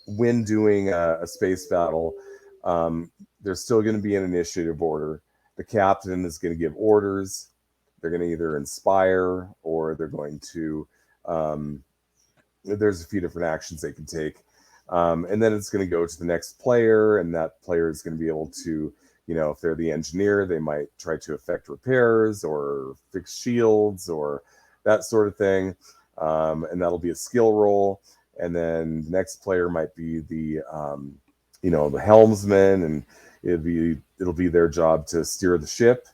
when doing a space battle, there's still going to be an initiative order. The captain is going to give orders. They're going to either inspire, or they're going to there's a few different actions they can take. And then it's going to go to the next player, and that player is going to be able to, if they're the engineer, they might try to effect repairs or fix shields or that sort of thing. And that'll be a skill roll. And then the next player might be the helmsman, and it'll be their job to steer the ship.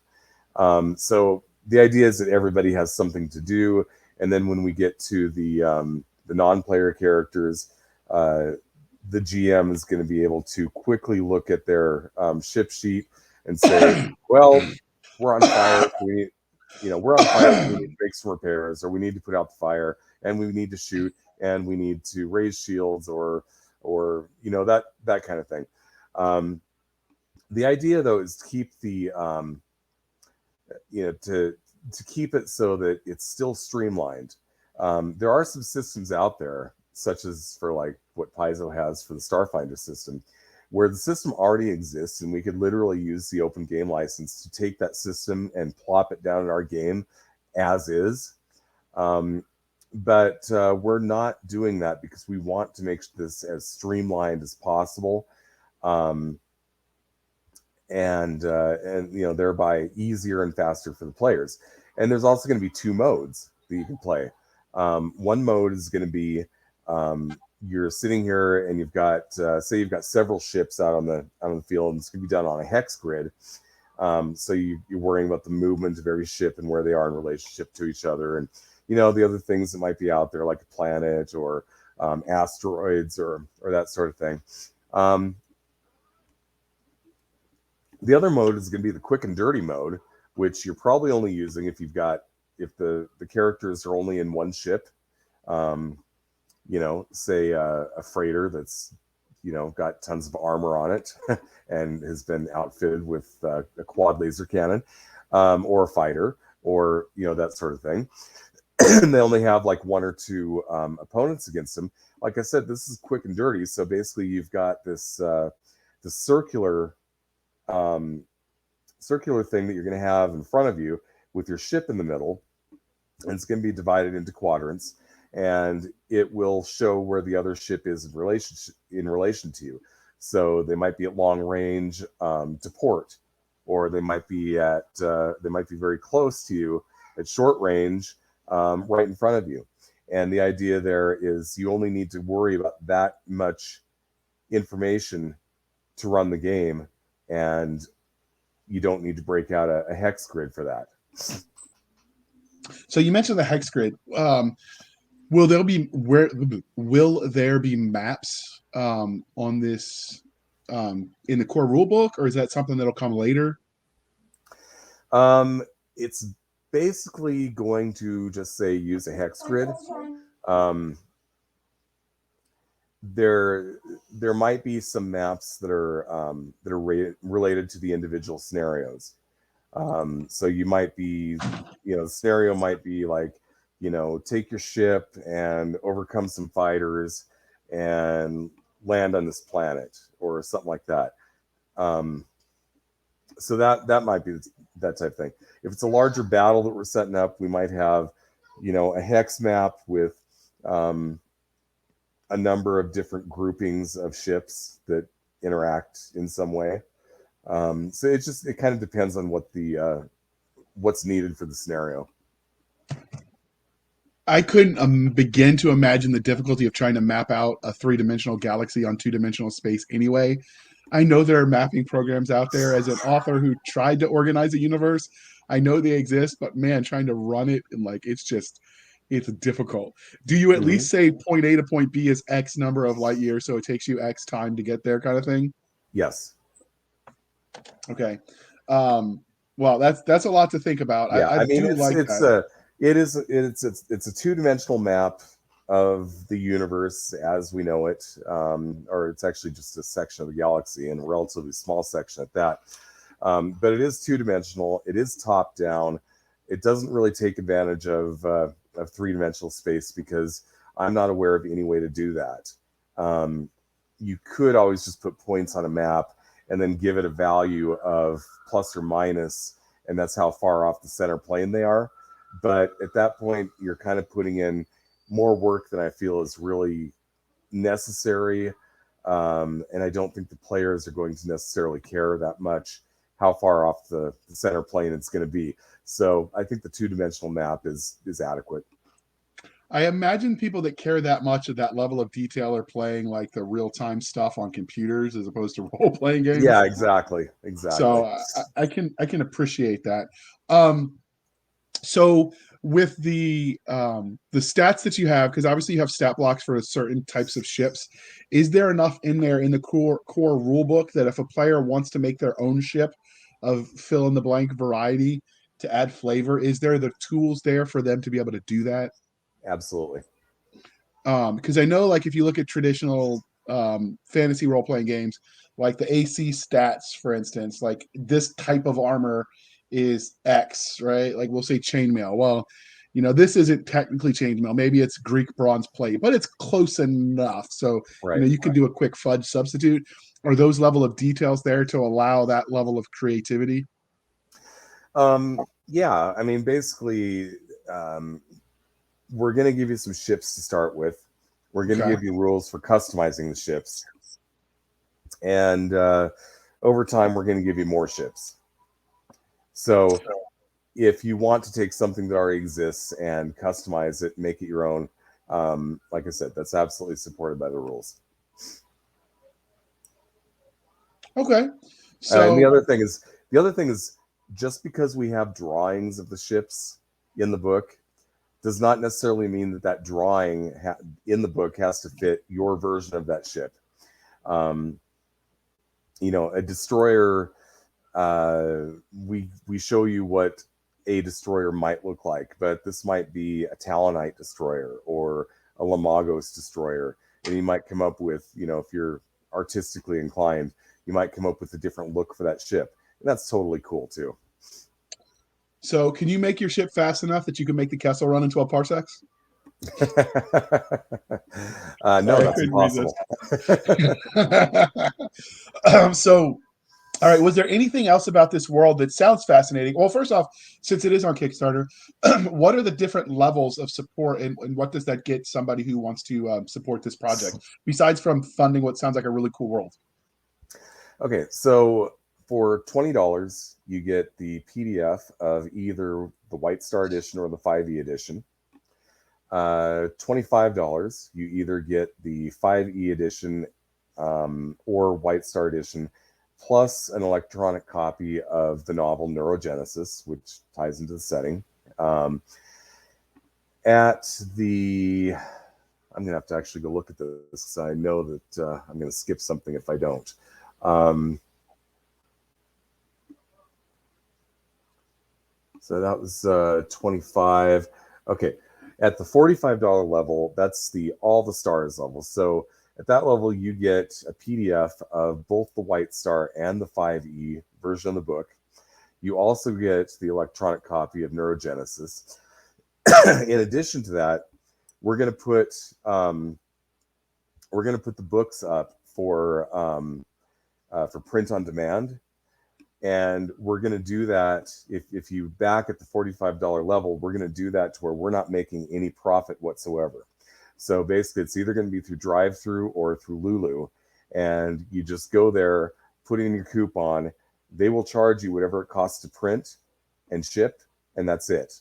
So the idea is that everybody has something to do. And then when we get to the non-player characters, the GM is going to be able to quickly look at their ship sheet and say, well, we're on fire. We're on fire. We need to make some repairs, or we need to put out the fire, and we need to shoot, and we need to raise shields, or that kind of thing. The idea, though, is to keep the to keep it so that it's still streamlined. There are some systems out there, such as for like what Paizo has for the Starfinder system, where the system already exists, and we could literally use the open game license to take that system and plop it down in our game as is. But we're not doing that because we want to make this as streamlined as possible, and thereby easier and faster for the players. And there's also going to be 2 modes that you can play. One mode is going to be you're sitting here and you've got say you've got several ships out on the field, and it's going to be done on a hex grid. So you're worrying about the movement of every ship and where they are in relationship to each other, and the other things that might be out there, like a planet or asteroids or that sort of thing. The other mode is going to be the quick and dirty mode, which you're probably only using if the characters are only in one ship. Say a freighter that's got tons of armor on it and has been outfitted with a quad laser cannon, or a fighter, or that sort of thing. And they only have like 1 or 2 opponents against them. Like I said, this is quick and dirty. So basically, you've got this the circular thing that you're going to have in front of you with your ship in the middle, and it's going to be divided into quadrants, and it will show where the other ship is in relation to you. So they might be at long range to port, or they might be very close to you at short range, right in front of you. And the idea there is you only need to worry about that much information to run the game, and you don't need to break out a hex grid for that. So you mentioned the hex grid. Will there be maps on this in the core rulebook, or is that something that'll come later? It's basically going to just say use a hex grid. There might be some maps that are related to the individual scenarios. So you might be, the scenario might be like, take your ship and overcome some fighters and land on this planet or something like that. So that might be that type of thing. If it's a larger battle that we're setting up, we might have, a hex map with a number of different groupings of ships that interact in some way. So it kind of depends on what what's needed for the scenario. I couldn't begin to imagine the difficulty of trying to map out a 3-dimensional galaxy on 2-dimensional space anyway. I know there are mapping programs out there. As an author who tried to organize a universe, I know they exist, but man, trying to run it and it's difficult. Do you at least say point A to point B is X number of light years, so it takes you X time to get there, kind of thing? Yes. Okay. Well, that's a lot to think about. Yeah, I mean, it's a 2-dimensional map of the universe as we know it, or it's actually just a section of the galaxy, and a relatively small section at that. But it is 2-dimensional. It is top down. It doesn't really take advantage of 3-dimensional space because I'm not aware of any way to do that. You could always just put points on a map and then give it a value of plus or minus, and that's how far off the center plane they are. But at that point, you're kind of putting in more work than I feel is really necessary. And I don't think the players are going to necessarily care that much how far off the center plane it's going to be. So I think the 2-dimensional map is adequate. I imagine people that care that much at that level of detail are playing like the real-time stuff on computers as opposed to role-playing games. Yeah, exactly. So I can appreciate that. So with the stats that you have, because obviously you have stat blocks for certain types of ships, is there enough in there in the core rule book that if a player wants to make their own ship of fill in the blank variety to add flavor, is there the tools there for them to be able to do that? Absolutely. Because I know, like, if you look at traditional fantasy role-playing games, like the AC stats, for instance, like this type of armor is X, right? Like we'll say chainmail. Well, this isn't technically chainmail. Maybe it's Greek bronze plate, but it's close enough. So, right, you can do a quick fudge substitute. Are those level of details there to allow that level of creativity? Yeah, I mean, basically, we're going to give you some ships to start with. We're going to give you rules for customizing the ships. And over time, we're going to give you more ships. So if you want to take something that already exists and customize it, make it your own, like I said, that's absolutely supported by the rules. Okay. So and the other thing is just because we have drawings of the ships in the book does not necessarily mean that drawing in the book has to fit your version of that ship. A destroyer, we show you what a destroyer might look like, but this might be a Talonite destroyer or a Lamagos destroyer, and you might come up with, if you're artistically inclined, you might come up with a different look for that ship, and that's totally cool too. So can you make your ship fast enough that you can make the Kessel run in 12 parsecs? No, that's impossible. So, all right, was there anything else about this world that sounds fascinating? Well, first off, since it is on Kickstarter, what are the different levels of support, and what does that get somebody who wants to support this project, besides from funding what sounds like a really cool world? Okay, so For $20, you get the PDF of either the White Star edition or the 5e edition. $25, you either get the 5e edition or White Star edition, plus an electronic copy of the novel Neurogenesis, which ties into the setting. I'm going to have to actually go look at this because I know that I'm going to skip something if I don't. So that was 25. Okay. At the $45 level, that's the all the stars level. So at that level, you get a PDF of both the White Star and the 5e version of the book. You also get the electronic copy of Neurogenesis. In addition to that, we're going to put the books up for print on demand. And we're going to do that if you back at the $45 level, we're going to do that to where we're not making any profit whatsoever. So basically, it's either going to be through drive-through or through Lulu. And you just go there, put in your coupon. They will charge you whatever it costs to print and ship, and that's it.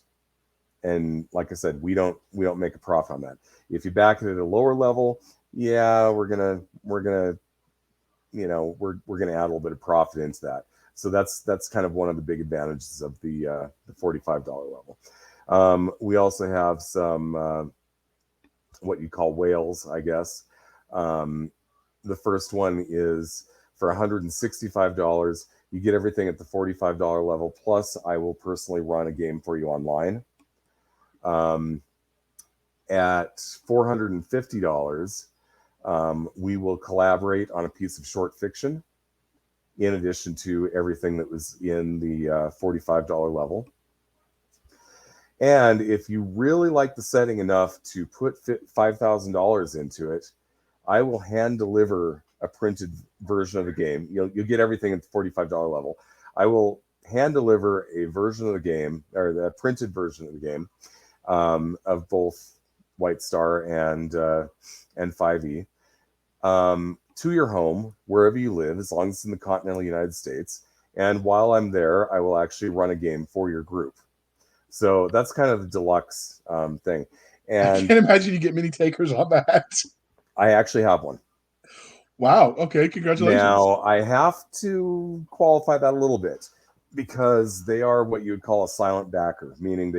And like I said, we don't make a profit on that. If you back it at a lower level, yeah, we're gonna add a little bit of profit into that. So that's kind of one of the big advantages of the $45 level. We also have some what you call whales, I guess. The first one is for $165. You get everything at the $45 level. Plus, I will personally run a game for you online. At $450, we will collaborate on a piece of short fiction, in addition to everything that was in the $45 level. And if you really like the setting enough to put $5,000 into it, I will hand deliver a printed version of the game. You'll get everything at the $45 level. I will hand deliver a version of the game, or the printed version of the game, of both White Star and 5e. To your home, wherever you live, as long as it's in the continental United States. And while I'm there, I will actually run a game for your group. So that's kind of the deluxe thing. And I can't imagine you get many takers on that. I actually have one. Wow. Okay. Congratulations. Now, I have to qualify that a little bit because they are what you would call a silent backer, meaning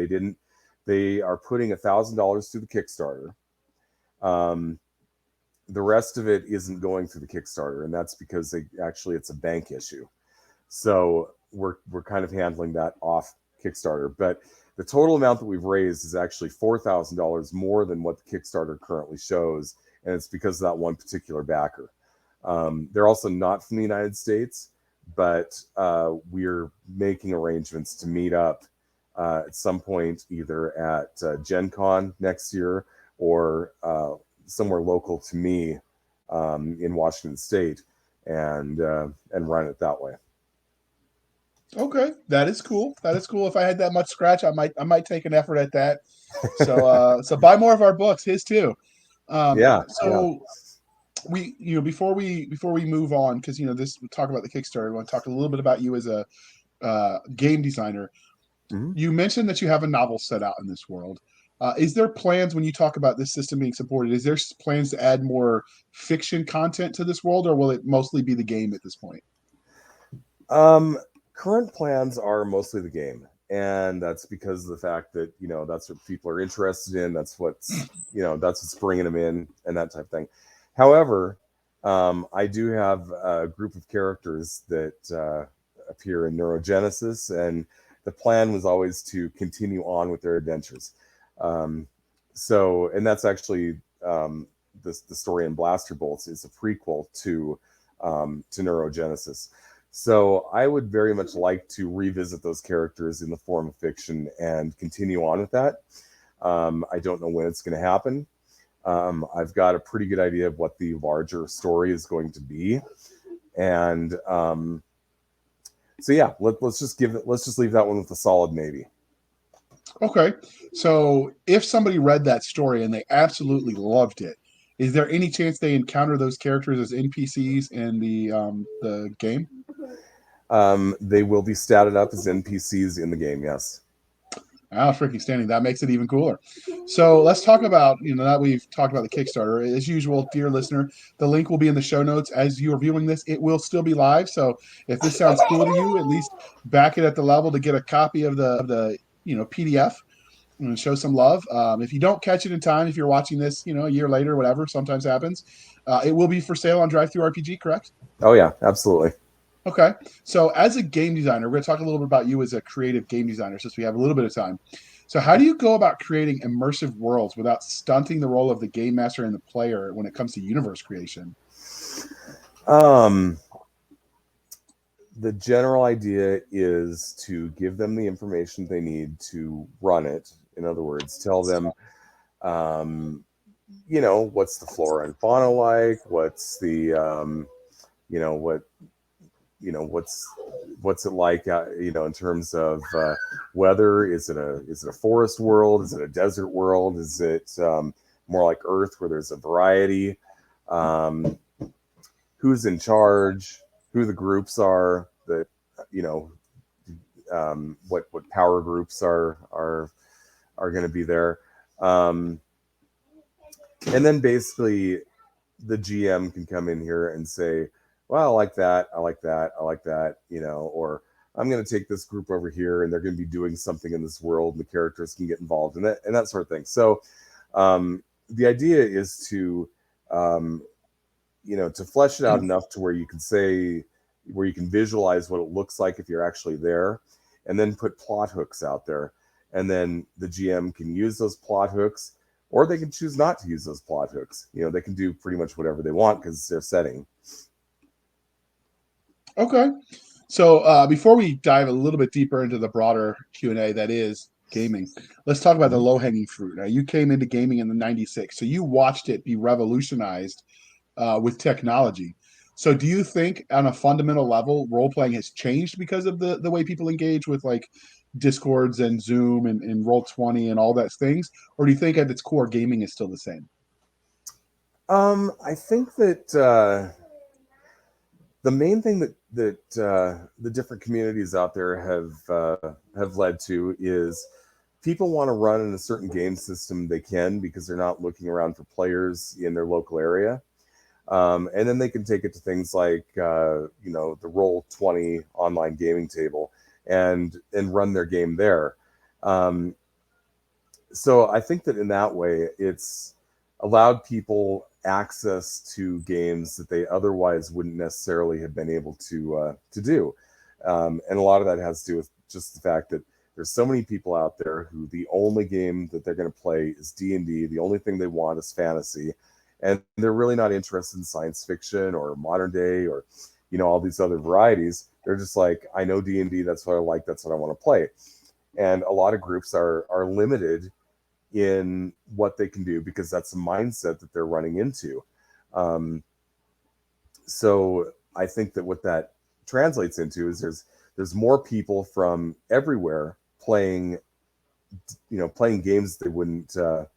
they are putting $1,000 through the Kickstarter. The rest of it isn't going through the Kickstarter, and that's because it's a bank issue. So we're kind of handling that off Kickstarter. But the total amount that we've raised is actually $4,000 more than what the Kickstarter currently shows, and it's because of that one particular backer. They're also not from the United States, but we're making arrangements to meet up at some point, either at Gen Con next year or somewhere local to me in Washington State, and run it that way. Okay, that is cool. That is cool. If I had that much scratch, I might take an effort at that. So buy more of our books, his too. Yeah. We before we move on, because we talk about the Kickstarter, we want to talk a little bit about you as a game designer. Mm-hmm. You mentioned that you have a novel set out in this world. Is there plans, when you talk about this system being supported, is there plans to add more fiction content to this world, or will it mostly be the game at this point? Current plans are mostly the game, and that's because of the fact that that's what people are interested in. That's what's bringing them in, and that type of thing. However, I do have a group of characters that appear in Neurogenesis, and the plan was always to continue on with their adventures. And that's actually the story in Blaster Bolts is a prequel to Neurogenesis. So I would very much like to revisit those characters in the form of fiction and continue on with that. I don't know when it's going to happen. I've got a pretty good idea of what the larger story is going to be, and so yeah, let's just leave that one with a solid maybe. Okay, so if somebody read that story and they absolutely loved it, is there any chance they encounter those characters as NPCs in the game? They will be statted up as NPCs in the game. Yes. Oh, freaking standing. That makes it even cooler. So let's talk about, that we've talked about the Kickstarter. As usual, dear listener, the link will be in the show notes. As you are viewing this, it will still be live. So if this sounds cool to you, at least back it at the level to get a copy of the PDF and show some love. If you don't catch it in time, if you're watching this, a year later, whatever, sometimes happens, it will be for sale on DriveThruRPG, correct? Oh yeah, absolutely. Okay. So as a game designer, we're going to talk a little bit about you as a creative game designer since we have a little bit of time. So how do you go about creating immersive worlds without stunting the role of the game master and the player when it comes to universe creation? The general idea is to give them the information they need to run it. In other words, tell them, what's the flora and fauna like? What's the, what's it like? In terms of weather. Is it a forest world? Is it a desert world? Is it more like Earth, where there's a variety? Who's in charge? Who the groups are? What power groups are going to be there? And then basically the GM can come in here and say, well, I like that, or I'm going to take this group over here and they're going to be doing something in this world and the characters can get involved in that and that sort of thing. So the idea is to flesh it out enough to where you can visualize what it looks like if you're actually there, and then put plot hooks out there. And then the GM can use those plot hooks, or they can choose not to use those plot hooks. They can do pretty much whatever they want because it's their setting. Okay. So before we dive a little bit deeper into the broader Q&A that is gaming, let's talk about the low-hanging fruit. Now, you came into gaming in the 96, so you watched it be revolutionized with technology. So do you think on a fundamental level, role-playing has changed because of the way people engage with like Discords and Zoom and Roll20 and all that things? Or do you think at its core, gaming is still the same? I think that the main thing that the different communities out there have led to is people want to run in a certain game system they can, because they're not looking around for players in their local area. And then they can take it to things like the Roll20 online gaming table and run their game there. So I think that in that way, it's allowed people access to games that they otherwise wouldn't necessarily have been able to do. And a lot of that has to do with just the fact that there's so many people out there who the only game that they're going to play is D&D. The only thing they want is fantasy. And they're really not interested in science fiction or modern day or, all these other varieties. They're just like, I know D&D, that's what I like, that's what I want to play. And a lot of groups are limited in what they can do because that's the mindset that they're running into. So I think that what that translates into is there's more people from everywhere playing games they wouldn't, that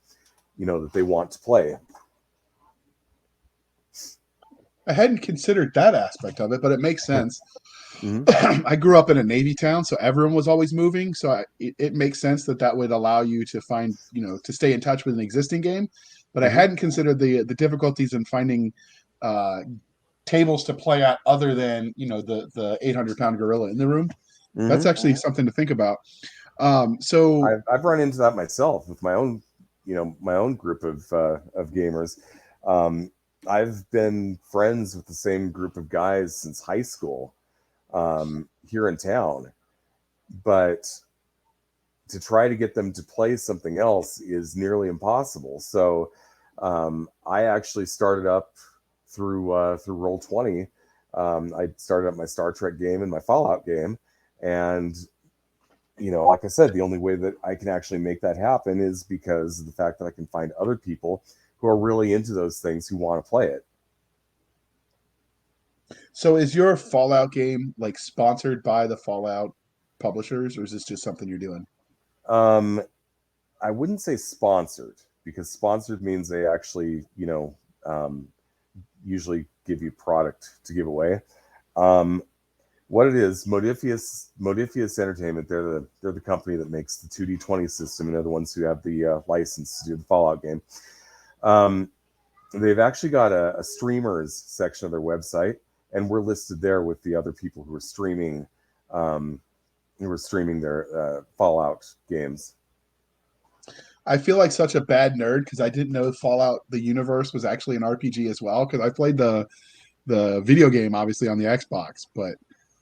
they want to play. I hadn't considered that aspect of it, but it makes sense. Mm-hmm. I grew up in a Navy town, so everyone was always moving. So it makes sense that would allow you to find, to stay in touch with an existing game. But I hadn't considered the difficulties in finding tables to play at other than, the 800-pound gorilla in the room. Mm-hmm. That's actually something to think about. So I've run into that myself with my own, my own group of gamers. I've been friends with the same group of guys since high school. Here in town, but to try to get them to play something else is nearly impossible. So I actually started up through Roll20. I started up my Star Trek game and my Fallout game, and like I said, the only way that I can actually make that happen is because of the fact that I can find other people who are really into those things who want to play it. So is your Fallout game like sponsored by the Fallout publishers, or is this just something you're doing? I wouldn't say sponsored, because sponsored means they actually, usually give you product to give away. what it is, Modifius Entertainment, they're the company that makes the 2D20 system, and they're the ones who have the license to do the Fallout game. They've actually got a streamers section of their website, and we're listed there with the other people who are streaming their Fallout games. I feel like such a bad nerd because I didn't know Fallout the universe was actually an RPG as well, because I played the video game obviously on the Xbox, but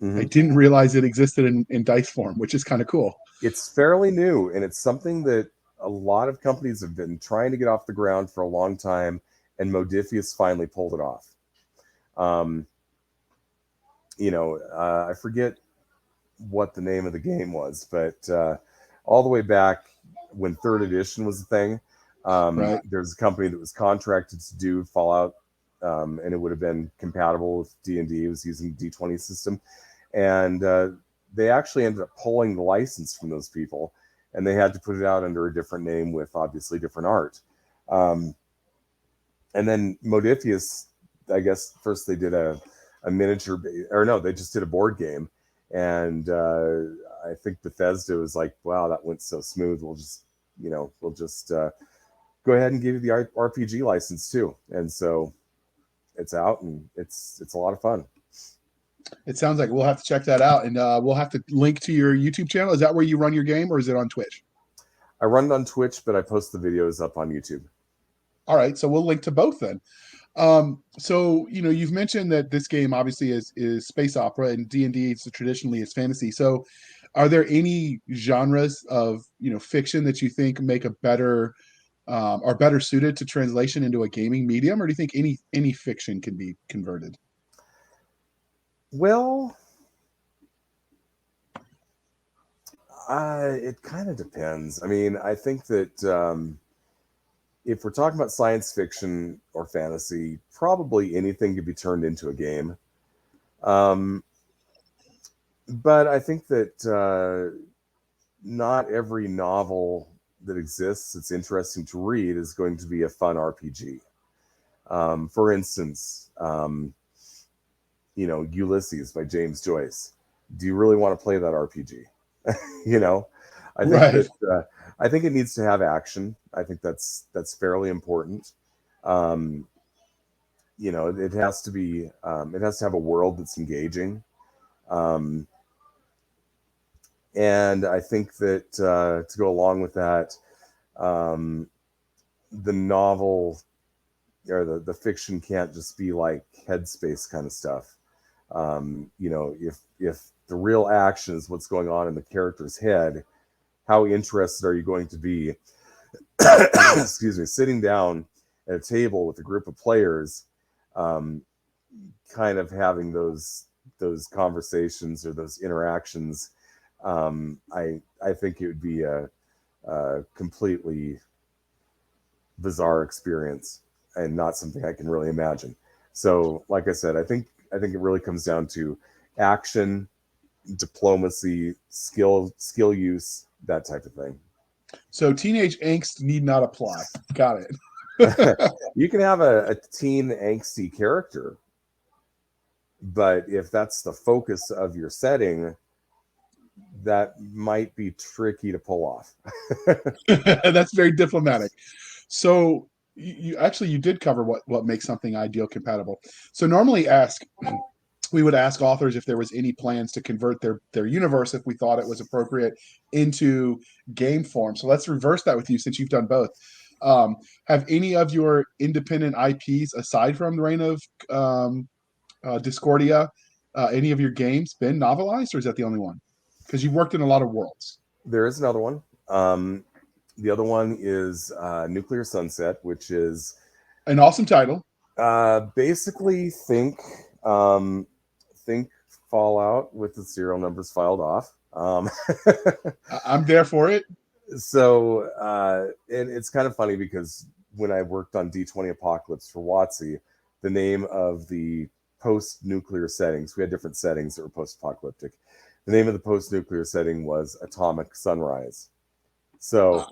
I didn't realize it existed in dice form, which is kind of cool. It's fairly new, and it's something that a lot of companies have been trying to get off the ground for a long time, and Modifius finally pulled it off. I forget what the name of the game was, but all the way back when 3rd edition was a thing, Right. there's a company that was contracted to do Fallout, and it would have been compatible with D&D. It was using the D20 system, and they actually ended up pulling the license from those people, and they had to put it out under a different name with obviously different art. And then Modifius, I guess first they did a miniature, or no, they just did a board game, and I think Bethesda was like, "Wow, that went so smooth. We'll just go ahead and give you the RPG license too." And so it's out, and it's a lot of fun. It sounds like we'll have to check that out, and we'll have to link to your YouTube channel. Is that where you run your game, or is it on Twitch? I run it on Twitch, but I post the videos up on YouTube. All right, so we'll link to both then. So you've mentioned that this game obviously is space opera, and D&D traditionally is fantasy. So are there any genres of fiction that you think make a better are better suited to translation into a gaming medium, or do you think any fiction can be converted? Well, it kind of depends. I mean, I think that if we're talking about science fiction or fantasy, probably anything could be turned into a game. But I think that not every novel that exists that's interesting to read is going to be a fun RPG. For instance, Ulysses by James Joyce. Do you really want to play that RPG? I think Right. that I think it needs to have action. I think that's fairly important. It has to be it has to have a world that's engaging. And I think that to go along with that, the novel or the fiction can't just be like headspace kind of stuff. If the real action is what's going on in the character's head, how interested are you going to be excuse me, sitting down at a table with a group of players, kind of having those conversations or those interactions? I think it would be a completely bizarre experience and not something I can really imagine. So, like I said, I think it really comes down to action, diplomacy, skill use, that type of thing. So teenage angst need not apply. Got it. You can have a teen angsty character, but if that's the focus of your setting, that might be tricky to pull off. That's very diplomatic. So you did cover what makes something ideal compatible. So normally we would ask authors if there was any plans to convert their universe, if we thought it was appropriate, into game form. So let's reverse that with you, since you've done both. Have any of your independent IPs, aside from the Reign of Discordia, any of your games been novelized, or is that the only one? Because you've worked in a lot of worlds. There is another one. The other one is Nuclear Sunset, which is An awesome title. Basically think Fallout with the serial numbers filed off. I'm there for it. So, and it's kind of funny because when I worked on D20 Apocalypse for WotC, the name of the post-nuclear settings, we had different settings that were post-apocalyptic. The name of the post-nuclear setting was Atomic Sunrise. So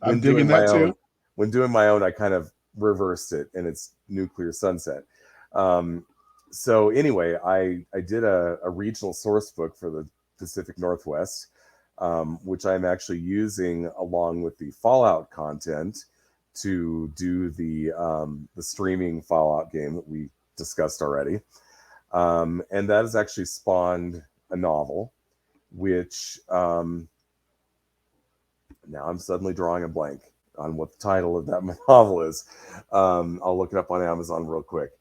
I'm digging that too. When doing my own, I kind of reversed it, and it's Nuclear Sunset. So anyway, I did a regional source book for the Pacific Northwest, which I'm actually using along with the Fallout content to do the streaming Fallout game that we discussed already. And that has actually spawned a novel, which now I'm suddenly drawing a blank on what the title of that novel is. I'll look it up on Amazon real quick.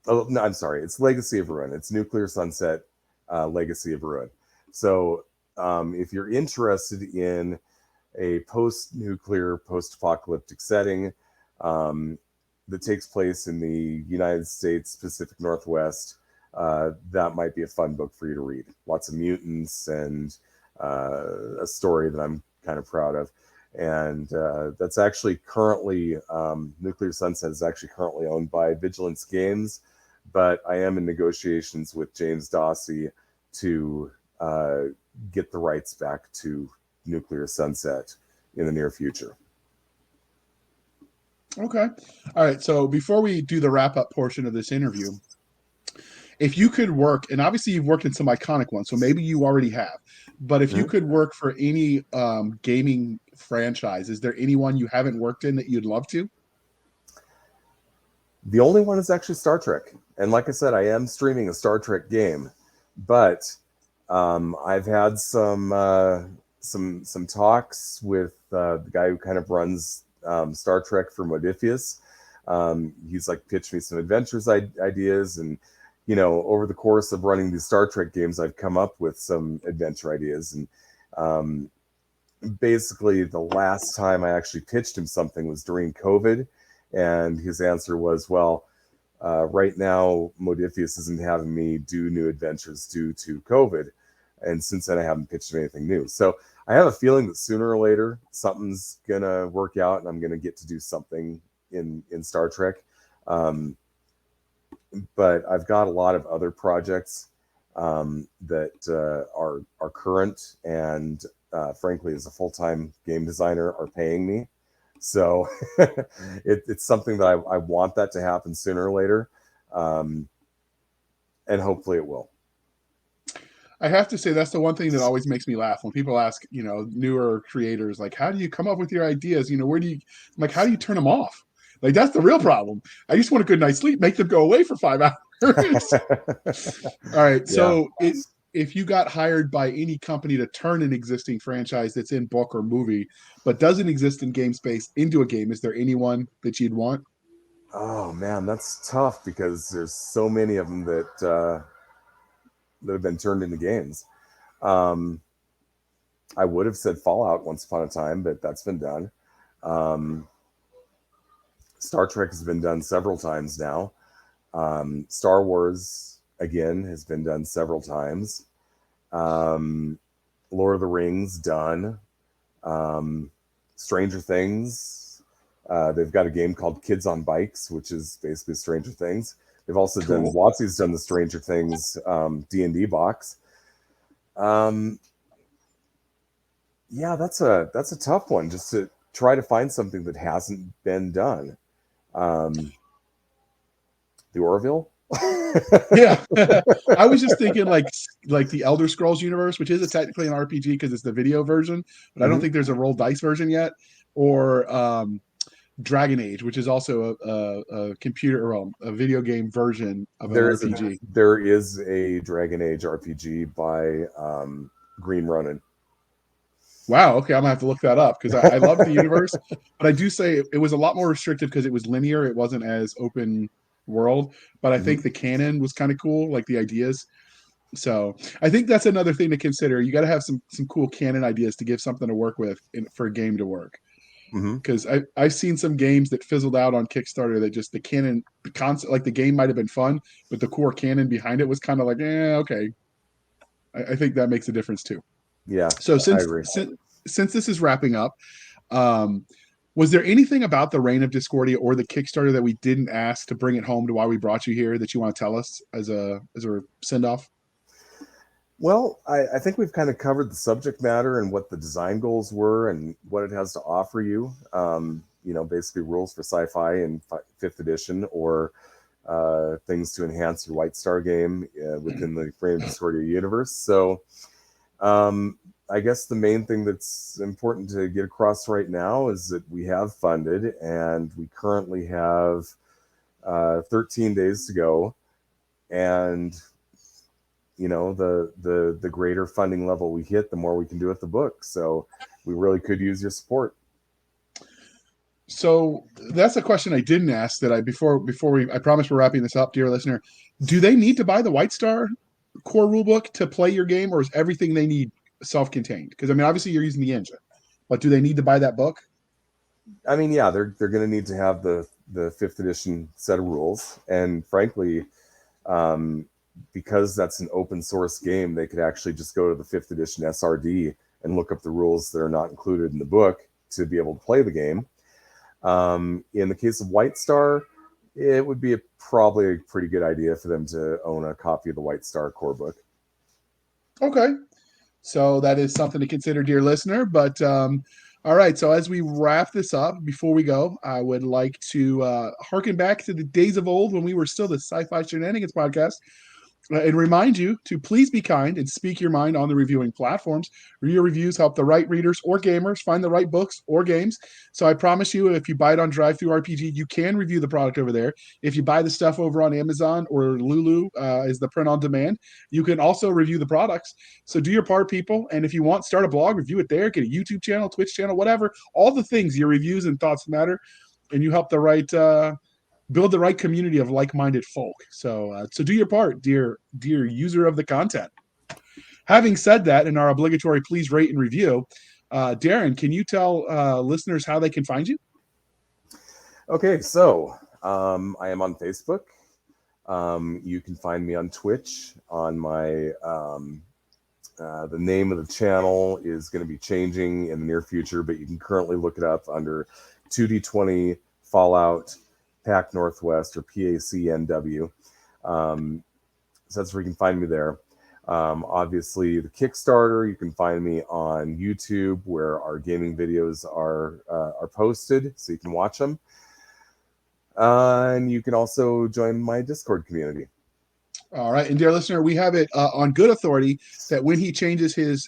Oh, no, I'm sorry. It's Legacy of Ruin. It's Nuclear Sunset, Legacy of Ruin. So if you're interested in a post-nuclear, post-apocalyptic setting that takes place in the United States Pacific Northwest, that might be a fun book for you to read. Lots of mutants and a story that I'm kind of proud of. And that's actually currently, Nuclear Sunset is actually currently owned by Vigilance Games, but I am in negotiations with James Dawsey to get the rights back to Nuclear Sunset in the near future. Okay. All right. So before we do the wrap up portion of this interview, if you could work, and obviously you've worked in some iconic ones, so maybe you already have, but if you could work for any gaming franchise, is there anyone you haven't worked in that you'd love to? The only one is actually Star Trek. And like I said, I am streaming a Star Trek game, but I've had some talks with the guy who kind of runs Star Trek for Modiphius. He's like pitched me some adventures ideas, and you know, over the course of running these Star Trek games, I've come up with some adventure ideas. And basically, the last time I actually pitched him something was during COVID, and his answer was, well, right now, Modiphius isn't having me do new adventures due to COVID. And since then, I haven't pitched him anything new. So I have a feeling that sooner or later, something's going to work out, and I'm going to get to do something in Star Trek. But I've got a lot of other projects that are current and frankly, as a full-time game designer, are paying me. So it's something that I want that to happen sooner or later. And hopefully it will. I have to say that's the one thing that always makes me laugh when people ask, you know, newer creators, like, how do you come up with your ideas? You know, where do you, I'm like, how do you turn them off? Like, that's the real problem. I just want a good night's sleep, make them go away for 5 hours. All right. So if you got hired by any company to turn an existing franchise that's in book or movie, but doesn't exist in game space into a game, is there anyone that you'd want? Oh man, that's tough because there's so many of them that have been turned into games. I would have said Fallout once upon a time, but that's been done. Star Trek has been done several times now. Star Wars, again, has been done several times. Lord of the Rings, done. Stranger Things, they've got a game called Kids on Bikes, which is basically Stranger Things. They've also done, WotC's done the Stranger Things D&D box. Yeah, that's a tough one, just to try to find something that hasn't been done. The Orville? Yeah. I was just thinking like the Elder Scrolls universe, which is technically an RPG because it's the video version, but I don't think there's a roll dice version yet. Or Dragon Age, which is also a computer or a video game version of an RPG. There is a Dragon Age RPG by Green Ronin. Wow. Okay, I'm gonna have to look that up because I love the universe, but I do say it was a lot more restrictive because it was linear. It wasn't as open world, but I think the canon was kind of cool, like the ideas. So I think that's another thing to consider. You got to have some cool canon ideas to give something to work with for a game to work. Because I've seen some games that fizzled out on Kickstarter that just the canon, the concept, like the game might have been fun, but the core canon behind it was kind of like, okay. I think that makes a difference too. Yeah. So since this is wrapping up, was there anything about the Reign of Discordia or the Kickstarter that we didn't ask to bring it home to why we brought you here that you want to tell us as a send off? Well, I think we've kind of covered the subject matter and what the design goals were and what it has to offer you. You know, basically rules for sci-fi and 5th edition, or things to enhance your White Star game within the Reign of Discordia universe. So I guess the main thing that's important to get across right now is that we have funded, and we currently have 13 days to go. And the greater funding level we hit, the more we can do with the book. So we really could use your support. So that's a question I didn't ask that I promise we're wrapping this up, dear listener. Do they need to buy the White Star core rulebook to play your game, or is everything they need self-contained? Because obviously you're using the engine, but do they need to buy that book? Yeah, they're going to need to have the 5th edition set of rules, and frankly, because that's an open source game, they could actually just go to the 5th edition SRD and look up the rules that are not included in the book to be able to play the game. In the case of White Star, it would be probably a pretty good idea for them to own a copy of the White Star core book. Okay. So that is something to consider, dear listener. But all right. So as we wrap this up, before we go, I would like to harken back to the days of old when we were still the Sci-Fi Shenanigans podcast. And remind you to please be kind and speak your mind on the reviewing platforms. Your reviews help the right readers or gamers find the right books or games. So I promise you, if you buy it on DriveThruRPG, you can review the product over there. If you buy the stuff over on Amazon or Lulu is the print on demand, you can also review the products. So do your part, people. And if you want, start a blog, review it there, get a YouTube channel, Twitch channel, whatever. All the things, your reviews and thoughts matter. And you help the right... build the right community of like-minded folk. So do your part, dear user of the content. Having said that, in our obligatory please rate and review, Darrin, can you tell listeners how they can find you? Okay, so I am on Facebook. You can find me on Twitch. On my the name of the channel is going to be changing in the near future, but you can currently look it up under 2D20 Fallout Pac Northwest, or PACNW. So that's where you can find me there. Obviously, the Kickstarter, you can find me on YouTube, where our gaming videos are posted, so you can watch them. And you can also join my Discord community. All right. And dear listener, we have it on good authority that when he changes his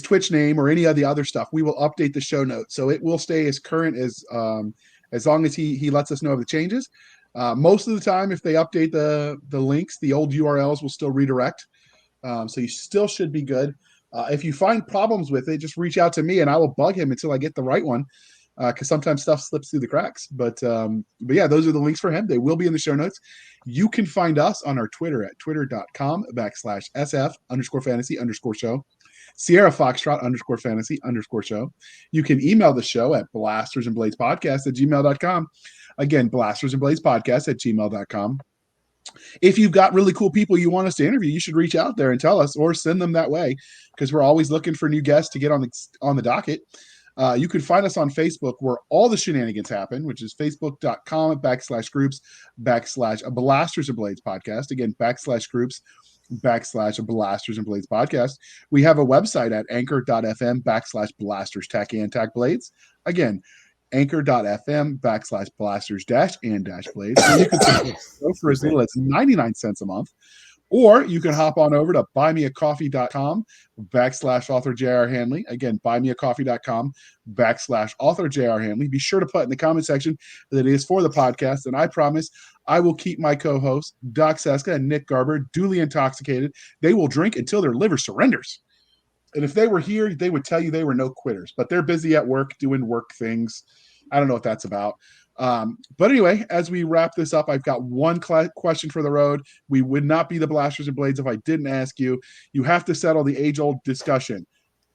Twitch name or any of the other stuff, we will update the show notes. So it will stay as current as long as he lets us know of the changes. Most of the time, if they update the links, the old URLs will still redirect. So you still should be good. If you find problems with it, just reach out to me and I will bug him until I get the right one. Because sometimes stuff slips through the cracks. But yeah, those are the links for him. They will be in the show notes. You can find us on our Twitter at twitter.com/SF_fantasy_show. Sierra Foxtrot _fantasy_show. You can email the show at blastersandbladespodcast@gmail.com. Again, blastersandbladespodcast@gmail.com. If you've got really cool people you want us to interview, you should reach out there and tell us, or send them that way, because we're always looking for new guests to get on the docket. You can find us on Facebook, where all the shenanigans happen, which is facebook.com/groups/Blasters and Blades podcast. Again, /groups/Blasters and Blades podcast. We have a website at anchor.fm/Blasters Tech and Tech Blades. Again, anchor.fm/Blasters-and-Blades. So you can go for as little as 99 cents a month. Or you can hop on over to buymeacoffee.com/author J.R. Handley. Again, buymeacoffee.com/author J.R. Handley. Be sure to put in the comment section that it is for the podcast. And I promise I will keep my co-hosts, Doc Cisca and Nick Garber, duly intoxicated. They will drink until their liver surrenders. And if they were here, they would tell you they were no quitters. But they're busy at work doing work things. I don't know what that's about. But anyway, as we wrap this up, I've got one question for the road. We would not be the Blasters and Blades if I didn't ask you. You have to settle the age-old discussion.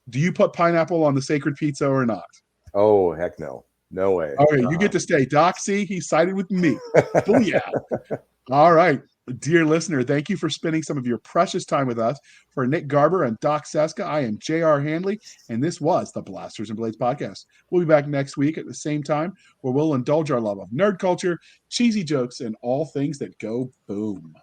Do you put pineapple on the sacred pizza or not? Oh, heck no. No way. Okay, you get to stay. Doc, see, he sided with me. Oh, yeah. All right. Dear listener, thank you for spending some of your precious time with us. For Nick Garber and Doc Cisca, I am J.R. Handley, and this was the Blasters and Blades podcast. We'll be back next week at the same time, where we'll indulge our love of nerd culture, cheesy jokes, and all things that go boom.